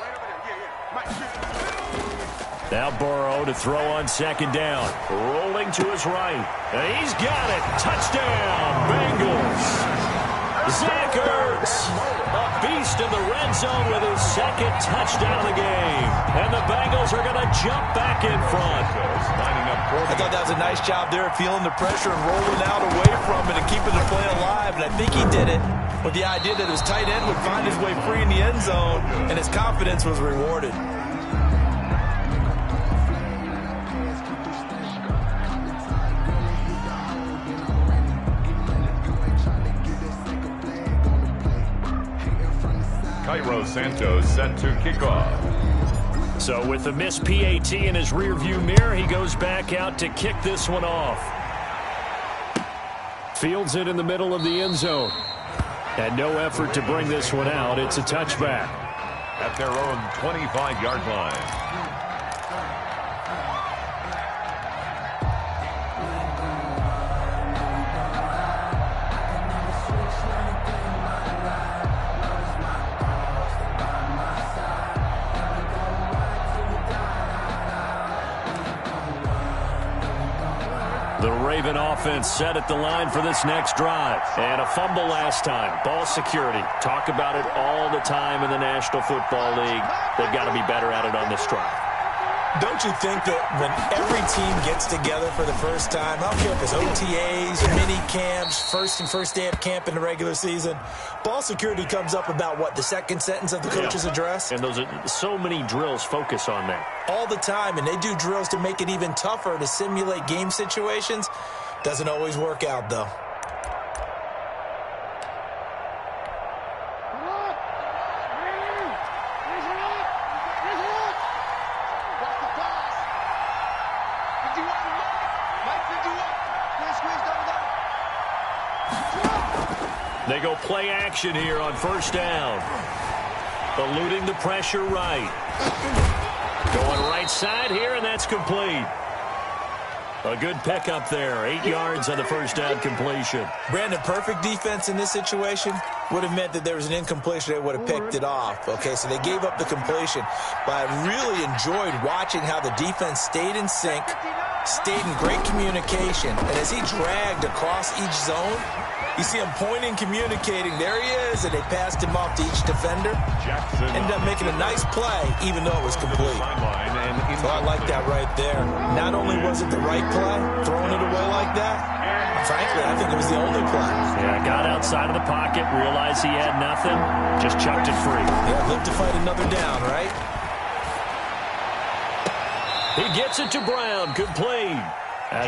Now Burrow to throw on 2nd down. Rolling to his right. And he's got it. Touchdown, Bengals. Zach Ertz, a beast in the red zone with his 2nd touchdown of the game. And the Bengals are going to jump back in front. I thought that was a nice job there, feeling the pressure and rolling out away from it and keeping the play alive. And I think he did it with the idea that his tight end would find his way free in the end zone, and his confidence was rewarded. Cairo Santos set to kick off. So with the missed PAT in his rearview mirror, he goes back out to kick this one off. Fields it in the middle of the end zone. And no effort to bring this one out. It's a touchback. At their own 25-yard line. The Raven offense set at the line for this next drive. And a fumble last time. Ball security. Talk about it all the time in the National Football League. They've got to be better at it on this drive. Don't you think that when every team gets together for the first time, I don't care if it's OTAs, mini camps, first day of camp in the regular season, ball security comes up about what, the second sentence of the coach's address? And those are so many drills focus on that. All the time, and they do drills to make it even tougher to simulate game situations. Doesn't always work out, though. They go play action here on first down. Eluding the pressure right. Going right side here, and that's complete. A good pickup there. 8 yards on the first down completion. Brandon, perfect defense in this situation would have meant that there was an incompletion. They would have picked it off. Okay, so they gave up the completion. But I really enjoyed watching how the defense stayed in sync, stayed in great communication. And as he dragged across each zone, you see him pointing, communicating. There he is, and they passed him off to each defender. Jackson ended up making a nice play, even though it was complete. So I like that right there. Not only was it the right play, throwing it away like that, frankly, I think it was the only play. Yeah, got outside of the pocket, realized he had nothing, just chucked it free. Yeah, live to fight another down, right? He gets it to Brown, complete.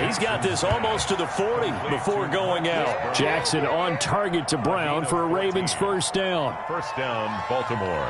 He's got this almost to the 40 before going out. Jackson on target to Brown for a Ravens first down. First down, Baltimore.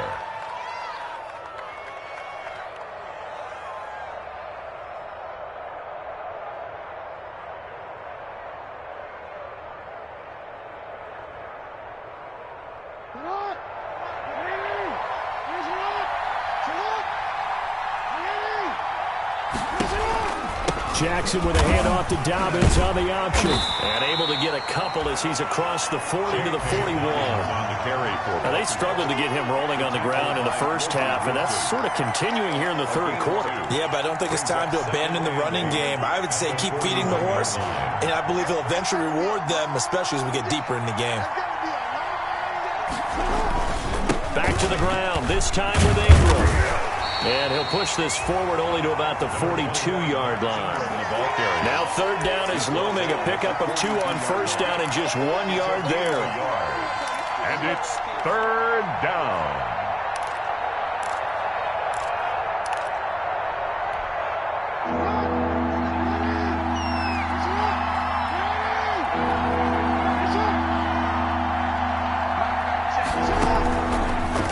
Jackson with a handoff to Dobbins on the option. And able to get a couple as he's across the 40 to the 41. Now, they struggled to get him rolling on the ground in the first half, and that's sort of continuing here in the third quarter. Yeah, but I don't think it's time to abandon the running game. I would say keep feeding the horse, and I believe he'll eventually reward them, especially as we get deeper in the game. Back to the ground, this time with Ingram. And he'll push this forward only to about the 42-yard line. Now third down is looming. A pickup of 2 on first down and just 1 yard there. And it's third down.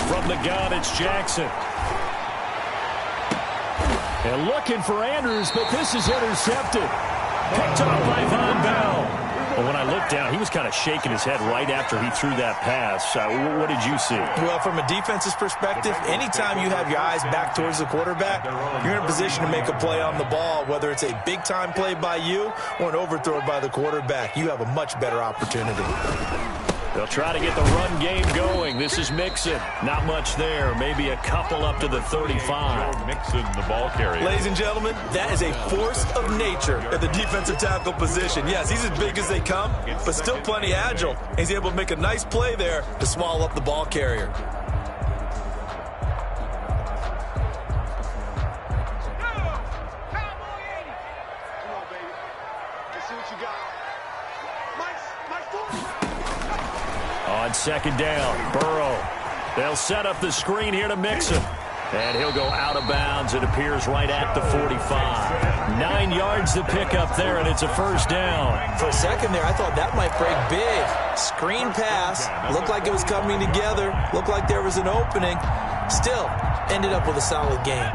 From the gun, it's Jackson. And looking for Andrews, but this is intercepted. Picked up by Von Bell. Well, when I looked down, he was kind of shaking his head right after he threw that pass. What did you see? Well, from a defense's perspective, anytime you have your eyes back towards the quarterback, you're in a position to make a play on the ball, whether it's a big-time play by you or an overthrow by the quarterback. You have a much better opportunity. They'll try to get the run game going. This is Mixon. Not much there. Maybe a couple up to the 35. Mixon, the ball carrier. Ladies and gentlemen, that is a force of nature at the defensive tackle position. Yes, he's as big as they come, but still plenty agile. He's able to make a nice play there to swallow up the ball carrier. On second down, Burrow. They'll set up the screen here to Mixon. And he'll go out of bounds. It appears right at the 45. 9 yards to pick up there, and it's a first down. For a second there, I thought that might break big. Screen pass. Looked like it was coming together. Looked like there was an opening. Still, ended up with a solid game.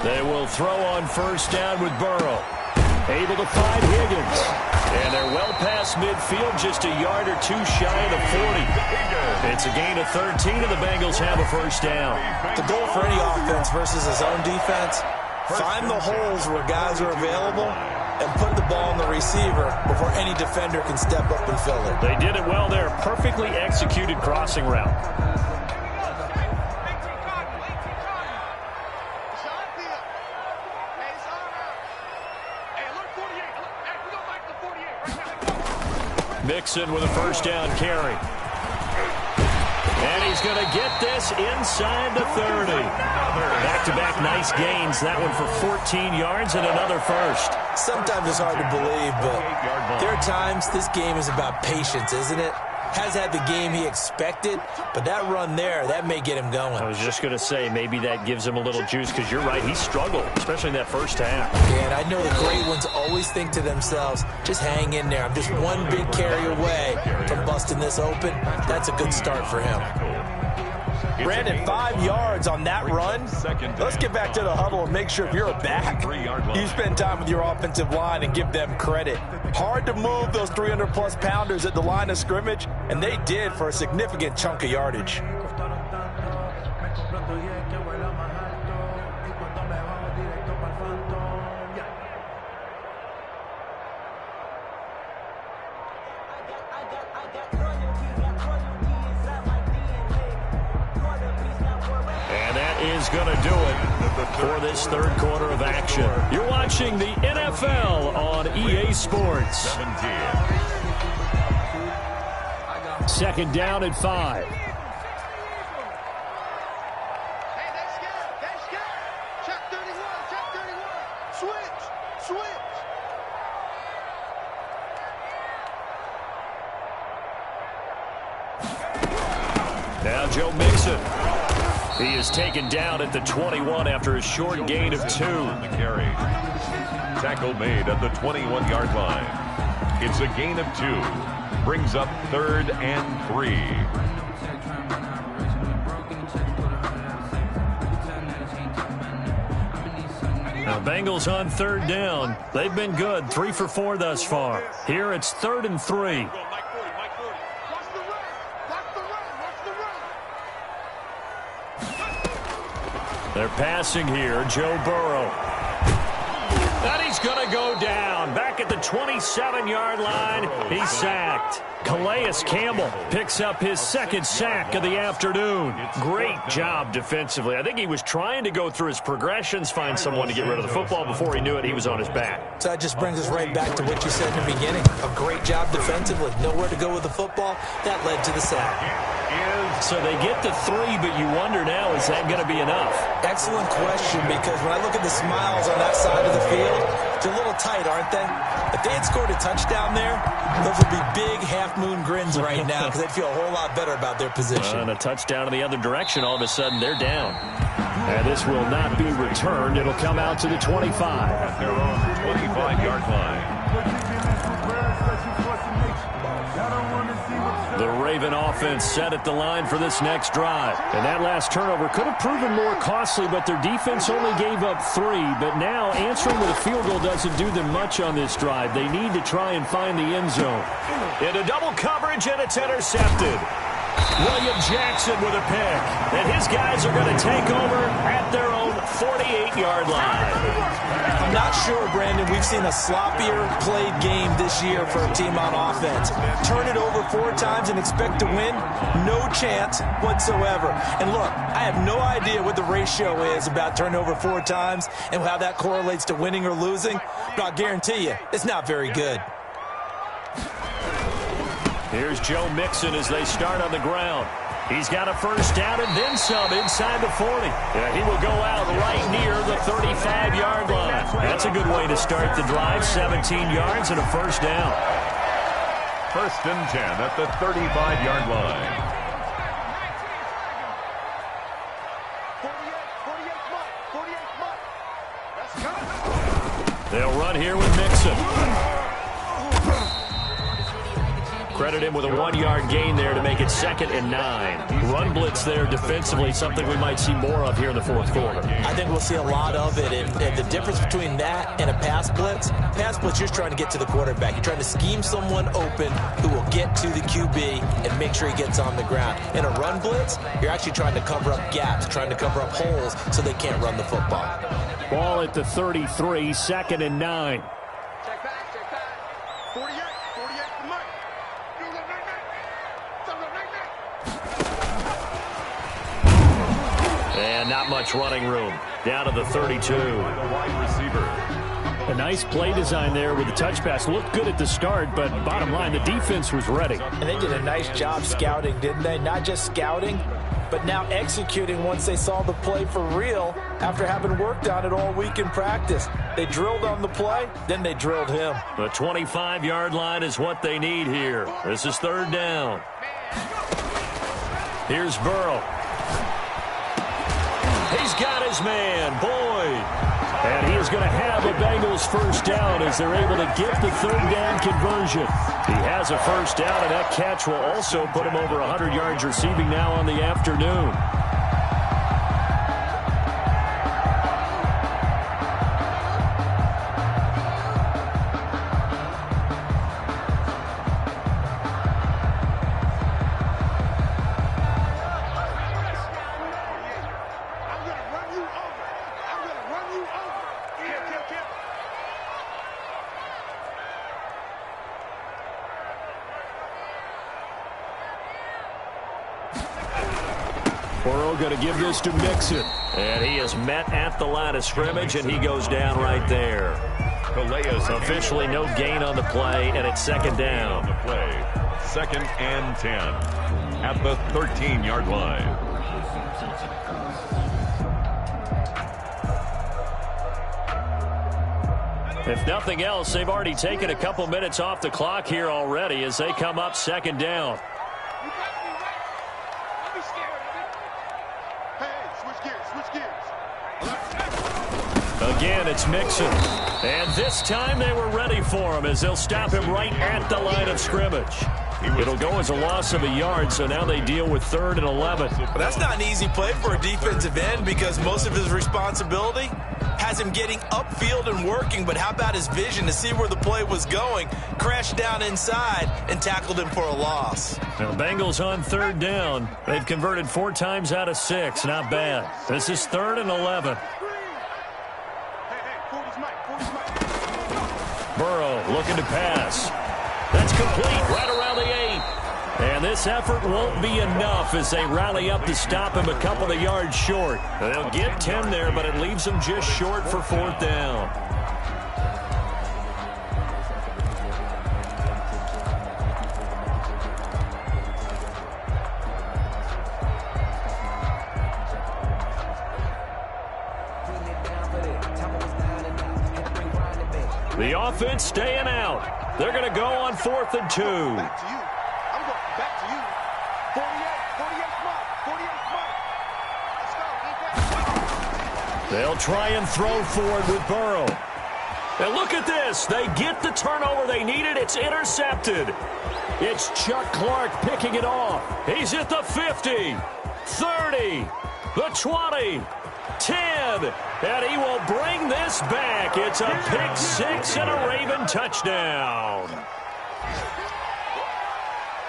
They will throw on first down with Burrow. Able to find Higgins. And they're well past midfield, just a yard or two shy of the 40. It's a gain of 13, and the Bengals have a first down. The goal for any offense versus his own defense, find the holes where guys are available and put the ball on the receiver before any defender can step up and fill it. They did it well there. Perfectly executed crossing route. Mixon with a first down carry. And he's going to get this inside the 30. Back-to-back nice gains. That one for 14 yards and another first. Sometimes it's hard to believe, but there are times this game is about patience, isn't it? Has had the game he expected, but that run there, that may get him going. I was just going to say, maybe that gives him a little juice, because you're right, he struggled, especially in that first half. Yeah, and I know the great ones always think to themselves, just hang in there. I'm just one big carry away from busting this open. That's a good start for him. Brandon, 5 yards on that run. Let's get back to the huddle and make sure if you're a back, you spend time with your offensive line and give them credit. Hard to move those 300-plus pounders at the line of scrimmage, and they did for a significant chunk of yardage. Is going to do it for this third quarter of action. You're watching the NFL on EA Sports. 2nd down at 5. Hey, they're scared. They're scared. Check 31. Check 31. Switch. Now Joe Mixon. He is taken down at the 21 after a short gain of 2. The carry. Tackle made at the 21-yard line. It's a gain of 2. Brings up 3rd and 3. Now Bengals on 3rd down. They've been good, 3 for 4 thus far. Here it's 3rd and 3. They're passing here, Joe Burrow. And he's going to go down. Back at the 27-yard line, he's sacked. Calais Campbell picks up his 2nd sack of the afternoon. Great job defensively. I think he was trying to go through his progressions, find someone to get rid of the football. Before he knew it, he was on his back. So that just brings us right back to what you said in the beginning. A great job defensively. Nowhere to go with the football. That led to the sack. So they get to 3, but you wonder now, is that going to be enough? Excellent question, because when I look at the smiles on that side of the field, they're a little tight, aren't they? If they had scored a touchdown there, those would be big half-moon grins right now, because they'd feel a whole lot better about their position. And a touchdown in the other direction, all of a sudden they're down. And this will not be returned. It'll come out to the 25. At their own 25-yard line. The Raven offense set at the line for this next drive. And that last turnover could have proven more costly, but their defense only gave up 3. But now answering with a field goal doesn't do them much on this drive. They need to try and find the end zone. Into double coverage, and it's intercepted. William Jackson with a pick. And his guys are going to take over at their own 48-yard line. I'm not sure, Brandon, we've seen a sloppier played game this year for a team on offense. Turn it over 4 times and expect to win? No chance whatsoever. And look, I have no idea what the ratio is about turning over 4 times and how that correlates to winning or losing, but I'll guarantee you, it's not very good. Here's Joe Mixon as they start on the ground. He's got a first down and then some inside the 40. Yeah, he will go out right near the 35-yard line. That's a good way to start the drive. 17 yards and a first down. First and 10 at the 35-yard line. 48 Mike. They'll run here with Mixon. Credit him with a 1-yard gain there to make it 2nd and 9. Run blitz there defensively, something we might see more of here in the fourth quarter. I think we'll see a lot of it. And the difference between that and a pass blitz, you're just trying to get to the quarterback. You're trying to scheme someone open who will get to the QB and make sure he gets on the ground. In a run blitz, you're actually trying to cover up gaps, trying to cover up holes so they can't run the football. Ball at the 33, 2nd and 9. Check back, check back. 48 to Mike. And not much running room. Down to the 32. The wide receiver. A nice play design there with the touch pass. Looked good at the start, but bottom line, the defense was ready. And they did a nice job scouting, didn't they? Not just scouting, but now executing once they saw the play for real after having worked on it all week in practice. They drilled on the play, then they drilled him. The 25-yard line is what they need here. This is 3rd down. Here's Burrow. He's got his man, Boyd. And he is going to have a Bengals first down as they're able to get the 3rd down conversion. He has a first down, and that catch will also put him over 100 yards receiving now on the afternoon. Burrow going to give this to Mixon. And he is met at the line of scrimmage, and he goes down right there. Officially no gain on the play, and it's 2nd down. 2nd and 10 at the 13-yard line. If nothing else, they've already taken a couple minutes off the clock here already as they come up 2nd down. Again, it's Mixon. And this time they were ready for him as they'll stop him right at the line of scrimmage. It'll go as a loss of a yard, so now they deal with 3rd and 11. But that's not an easy play for a defensive end because most of his responsibility has him getting upfield and working, but how about his vision to see where the play was going, crashed down inside, and tackled him for a loss. Now, the Bengals on 3rd down. They've converted 4 times out of 6. Not bad. This is 3rd and 11. Burrow looking to pass. That's complete right around the 8. And this effort won't be enough as they rally up to stop him a couple of yards short. They'll get 10 there, but it leaves them just short for 4th down. The offense staying out. They're going to go on 4th and 2. Back to you. I'm going back to you. 48 Let's go. They'll try and throw forward with Burrow. And look at this. They get the turnover they needed. It's intercepted. It's Chuck Clark picking it off. He's at the 50, 30, the 20, 10, and he will bring this back. It's a pick 6 and a Raven touchdown.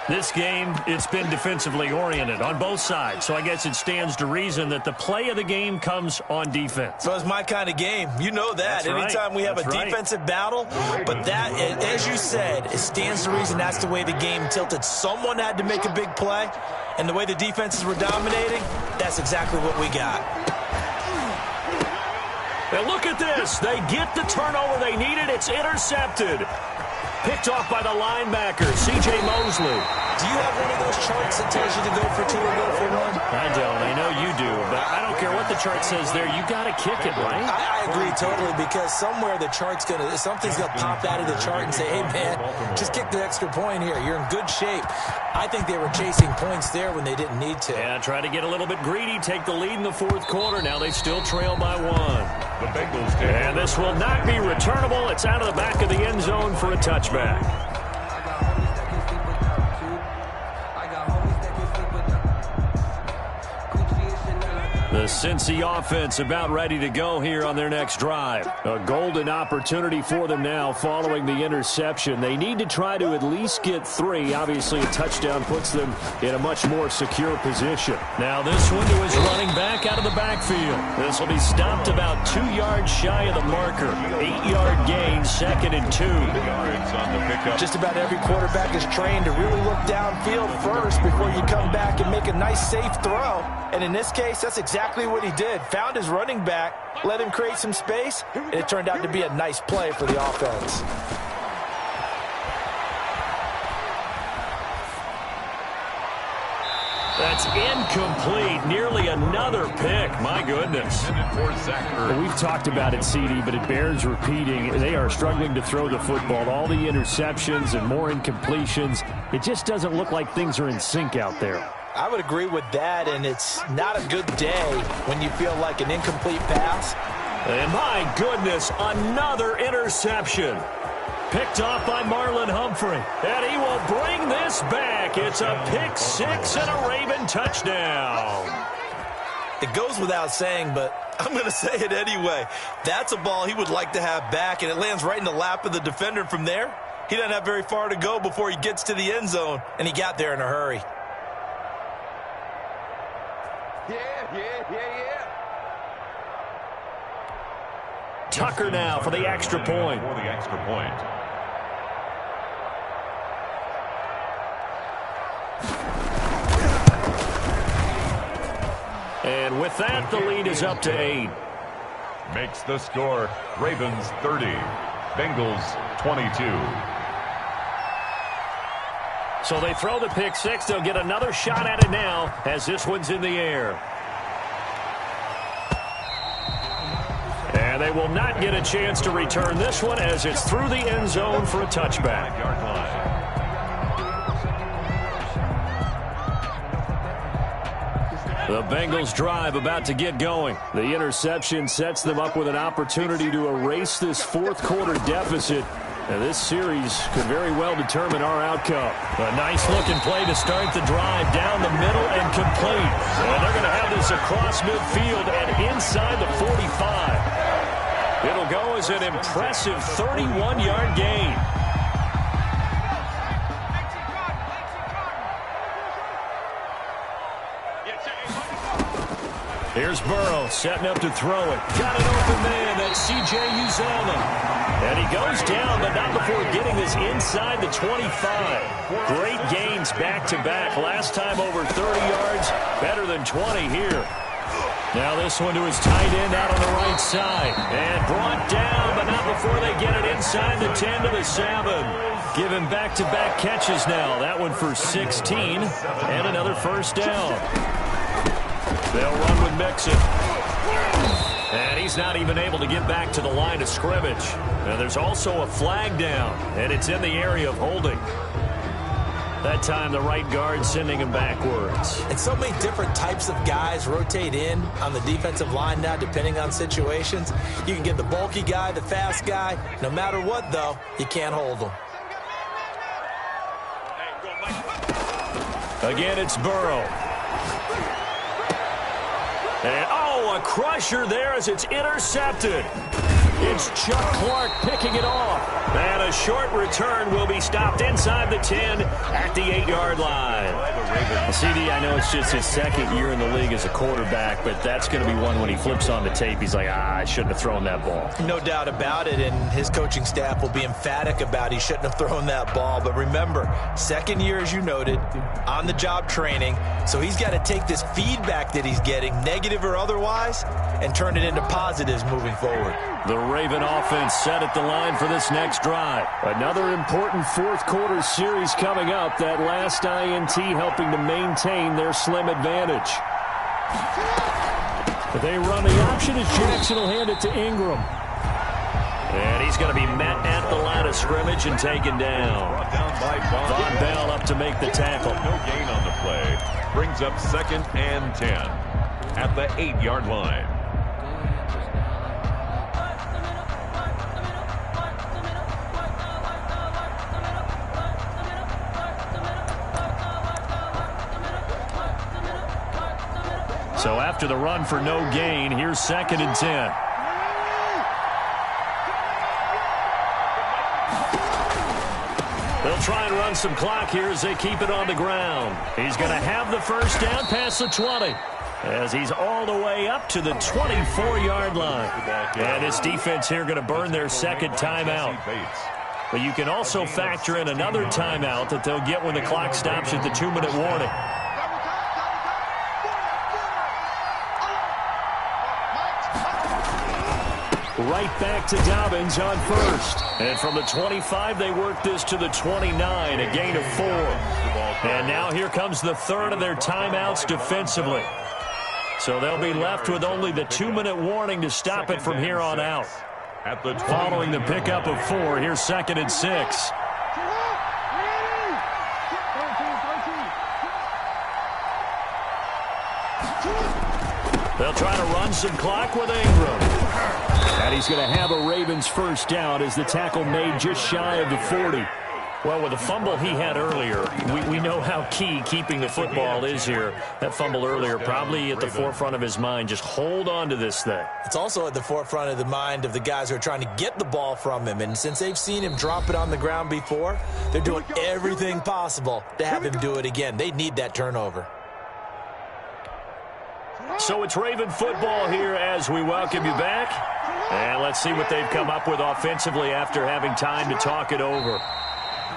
This game, it's been defensively oriented on both sides, so I guess it stands to reason that the play of the game comes on defense. So it's my kind of game. You know that. Anytime we have a defensive battle, but that, as you said, it stands to reason that's the way the game tilted. Someone had to make a big play, and the way the defenses were dominating, that's exactly what we got. And look at this. They get the turnover they needed. It's intercepted. Picked off by the linebacker, C.J. Mosley. Do you have one of those charts that tells you to go for 2 or go for 1? I don't. I know you do, but I don't care what the chart says there. You got to kick it, right? I agree totally, because somewhere the chart's something's gonna pop out of the chart and say, hey man, just kick the extra point here. You're in good shape. I think they were chasing points there when they didn't need to. Yeah, try to get a little bit greedy, take the lead in the fourth quarter. Now they still trail by 1. The Bengals take. And this will not be returnable. It's out of the back of the end zone for a touchback. The Cincy offense about ready to go here on their next drive. A golden opportunity for them now following the interception. They need to try to at least get 3. Obviously, a touchdown puts them in a much more secure position. Now this one to his running back out of the backfield. This will be stopped about 2 yards shy of the marker. 8-yard gain, 2nd and 2. Yards on the pickup. Just about every quarterback is trained to really look downfield first before you come back and make a nice, safe throw. And in this case, that's exactly what he did. Found his running back, let him create some space, and it turned out to be a nice play for the offense. That's incomplete. Nearly another pick. My goodness. We've talked about it, CD, but it bears repeating. They are struggling to throw the football. All the interceptions and more incompletions. It just doesn't look like things are in sync out there. I would agree with that, and it's not a good day when you feel like an incomplete pass. And my goodness, another interception. Picked off by Marlon Humphrey. And he will bring this back. It's a pick 6 and a Raven touchdown. It goes without saying, but I'm going to say it anyway. That's a ball he would like to have back, and it lands right in the lap of the defender. From there, he doesn't have very far to go before he gets to the end zone, and he got there in a hurry. Tucker now for the extra point. For the extra point. And with that, the lead is up to 8. Makes the score Ravens 30, Bengals 22. So they throw the pick 6. They'll get another shot at it now as this one's in the air. And they will not get a chance to return this one as it's through the end zone for a touchback. The Bengals drive about to get going. The interception sets them up with an opportunity to erase this fourth quarter deficit. And this series could very well determine our outcome. A nice-looking play to start the drive down the middle and complete. And they're going to have this across midfield and inside the 45. It'll go as an impressive 31-yard gain. Here's Burrow setting up to throw it. Got an open man. That's C.J. Uzomah. And he goes down, but not before getting this inside the 25. Great gains back-to-back. Last time over 30 yards, better than 20 here. Now this one to his tight end out on the right side. And brought down, but not before they get it inside the 10 to the 7. Give him back-to-back catches now. That one for 16 and another first down. They'll run with Mixon. And he's not even able to get back to the line of scrimmage. Now there's also a flag down, and it's in the area of holding. That time the right guard sending him backwards. And so many different types of guys rotate in on the defensive line now depending on situations. You can get the bulky guy, the fast guy. No matter what, though, you can't hold them. Again, it's Burrow. And, oh, a crusher there as it's intercepted. It's Chuck Clark picking it off. And a short return will be stopped inside the 10 at the 8-yard line. CD, I know it's just his second year in the league as a quarterback, but that's going to be one when he flips on the tape. He's like, I shouldn't have thrown that ball. No doubt about it, and his coaching staff will be emphatic about he shouldn't have thrown that ball. But remember, second year, as you noted, on-the-job training, so he's got to take this feedback that he's getting, negative or otherwise, and turn it into positives moving forward. The Raven offense set at the line for this next drive. Another important fourth-quarter series coming up. That last INT helping to maintain their slim advantage. They run the option as Jackson will hand it to Ingram. And he's going to be met at the line of scrimmage and taken down. Brought down by Von Bell up to make the tackle. No gain on the play. Brings up 2nd and 10 at the 8-yard line. So after the run for no gain, here's 2nd and 10. They'll try and run some clock here as they keep it on the ground. He's going to have the first down past the 20 as he's all the way up to the 24-yard line. And this defense here going to burn their second timeout. But you can also factor in another timeout that they'll get when the clock stops at the 2-minute warning. Right back to Dobbins on first. And from the 25, they work this to the 29, a gain of 4. And now here comes the third of their timeouts defensively. So they'll be left with only the 2-minute warning to stop it from here on out. Following the pickup of 4, here's 2nd and 6. They'll try to run some clock with Ingram. And he's going to have a Ravens first down as the tackle made just shy of the 40. Well, with the fumble he had earlier, we know how key keeping the football is here. That fumble earlier probably at the forefront of his mind. Just hold on to this thing. It's also at the forefront of the mind of the guys who are trying to get the ball from him. And since they've seen him drop it on the ground before, they're doing everything possible to have him do it again. They need that turnover. So it's Raven football here as we welcome you back. And let's see what they've come up with offensively after having time to talk it over.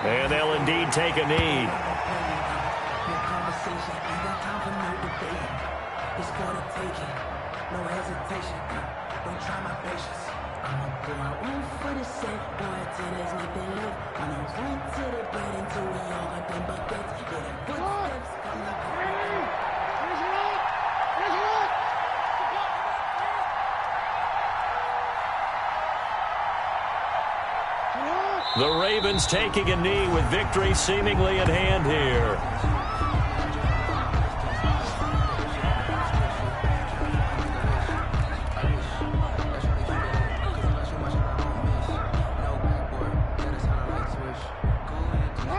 And they'll indeed take a knee. The Ravens taking a knee with victory seemingly in hand here.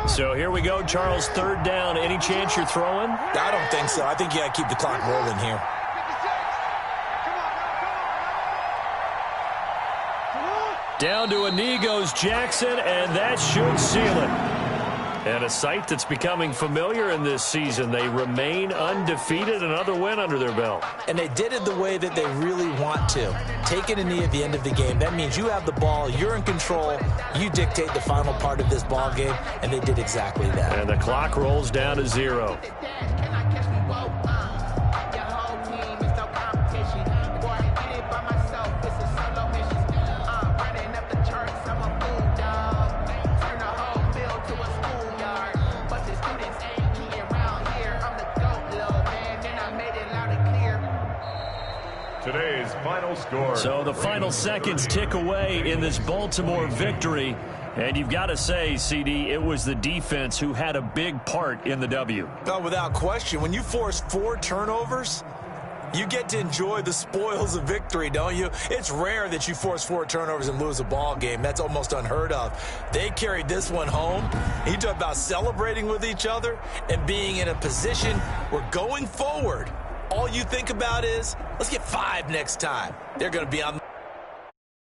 So here we go, Charles, 3rd down. Any chance you're throwing? I don't think so. I think you got to keep the clock rolling here. Down to a knee goes Jackson, and that should seal it. And a sight that's becoming familiar in this season. They remain undefeated, another win under their belt. And they did it the way that they really want to. Taking a knee at the end of the game, that means you have the ball, you're in control, you dictate the final part of this ball game, and they did exactly that. And the clock rolls down to 0. Today's final score. So the final seconds tick away in this Baltimore victory. And you've got to say, CD, it was the defense who had a big part in the W. No, without question. When you force 4 turnovers, you get to enjoy the spoils of victory, don't you? It's rare that you force 4 turnovers and lose a ball game. That's almost unheard of. They carried this one home. You talk about celebrating with each other and being in a position where going forward, all you think about is, let's get 5 next time. They're going to be on